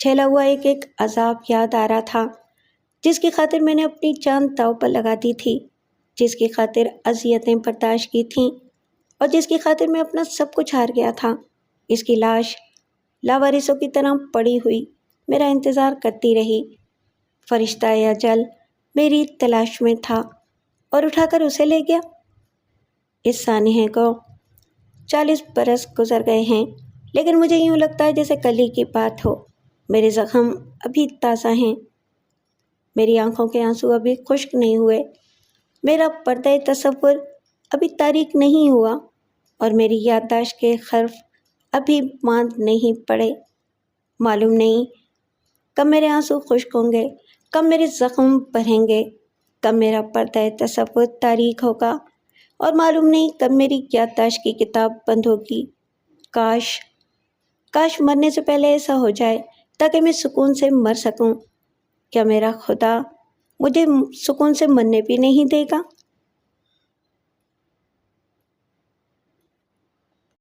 Speaker 1: جھیلا ہوا ایک ایک عذاب یاد آ رہا تھا، جس کی خاطر میں نے اپنی جان داؤ پر لگا دی تھی، جس کی خاطر اذیتیں برداشت کی تھیں اور جس کی خاطر میں اپنا سب کچھ ہار گیا تھا۔ اس کی لاش لاوارثوں کی طرح پڑی ہوئی میرا انتظار کرتی رہی۔ فرشتہ اجل میری تلاش میں تھا اور اٹھا کر اسے لے گیا۔ اس سانحے کو 40 برس گزر گئے ہیں، لیکن مجھے یوں لگتا ہے جیسے کل ہی کی بات ہو۔ میرے زخم ابھی تازہ ہیں، میری آنکھوں کے آنسو ابھی خشک نہیں ہوئے، میرا پردہ تصور ابھی تاریک نہیں ہوا اور میری یادداشت کے حرف ابھی ماند نہیں پڑے۔ معلوم نہیں کب میرے آنسو خشک ہوں گے، کب میرے زخم بھریں گے، کب میرا پردہ تصور تاریک ہوگا اور معلوم نہیں کب میری یادداشت کی کتاب بند ہوگی۔ کاش مرنے سے پہلے ایسا ہو جائے تاکہ میں سکون سے مر سکوں۔ کیا میرا خدا مجھے سکون سے مرنے بھی نہیں دے گا؟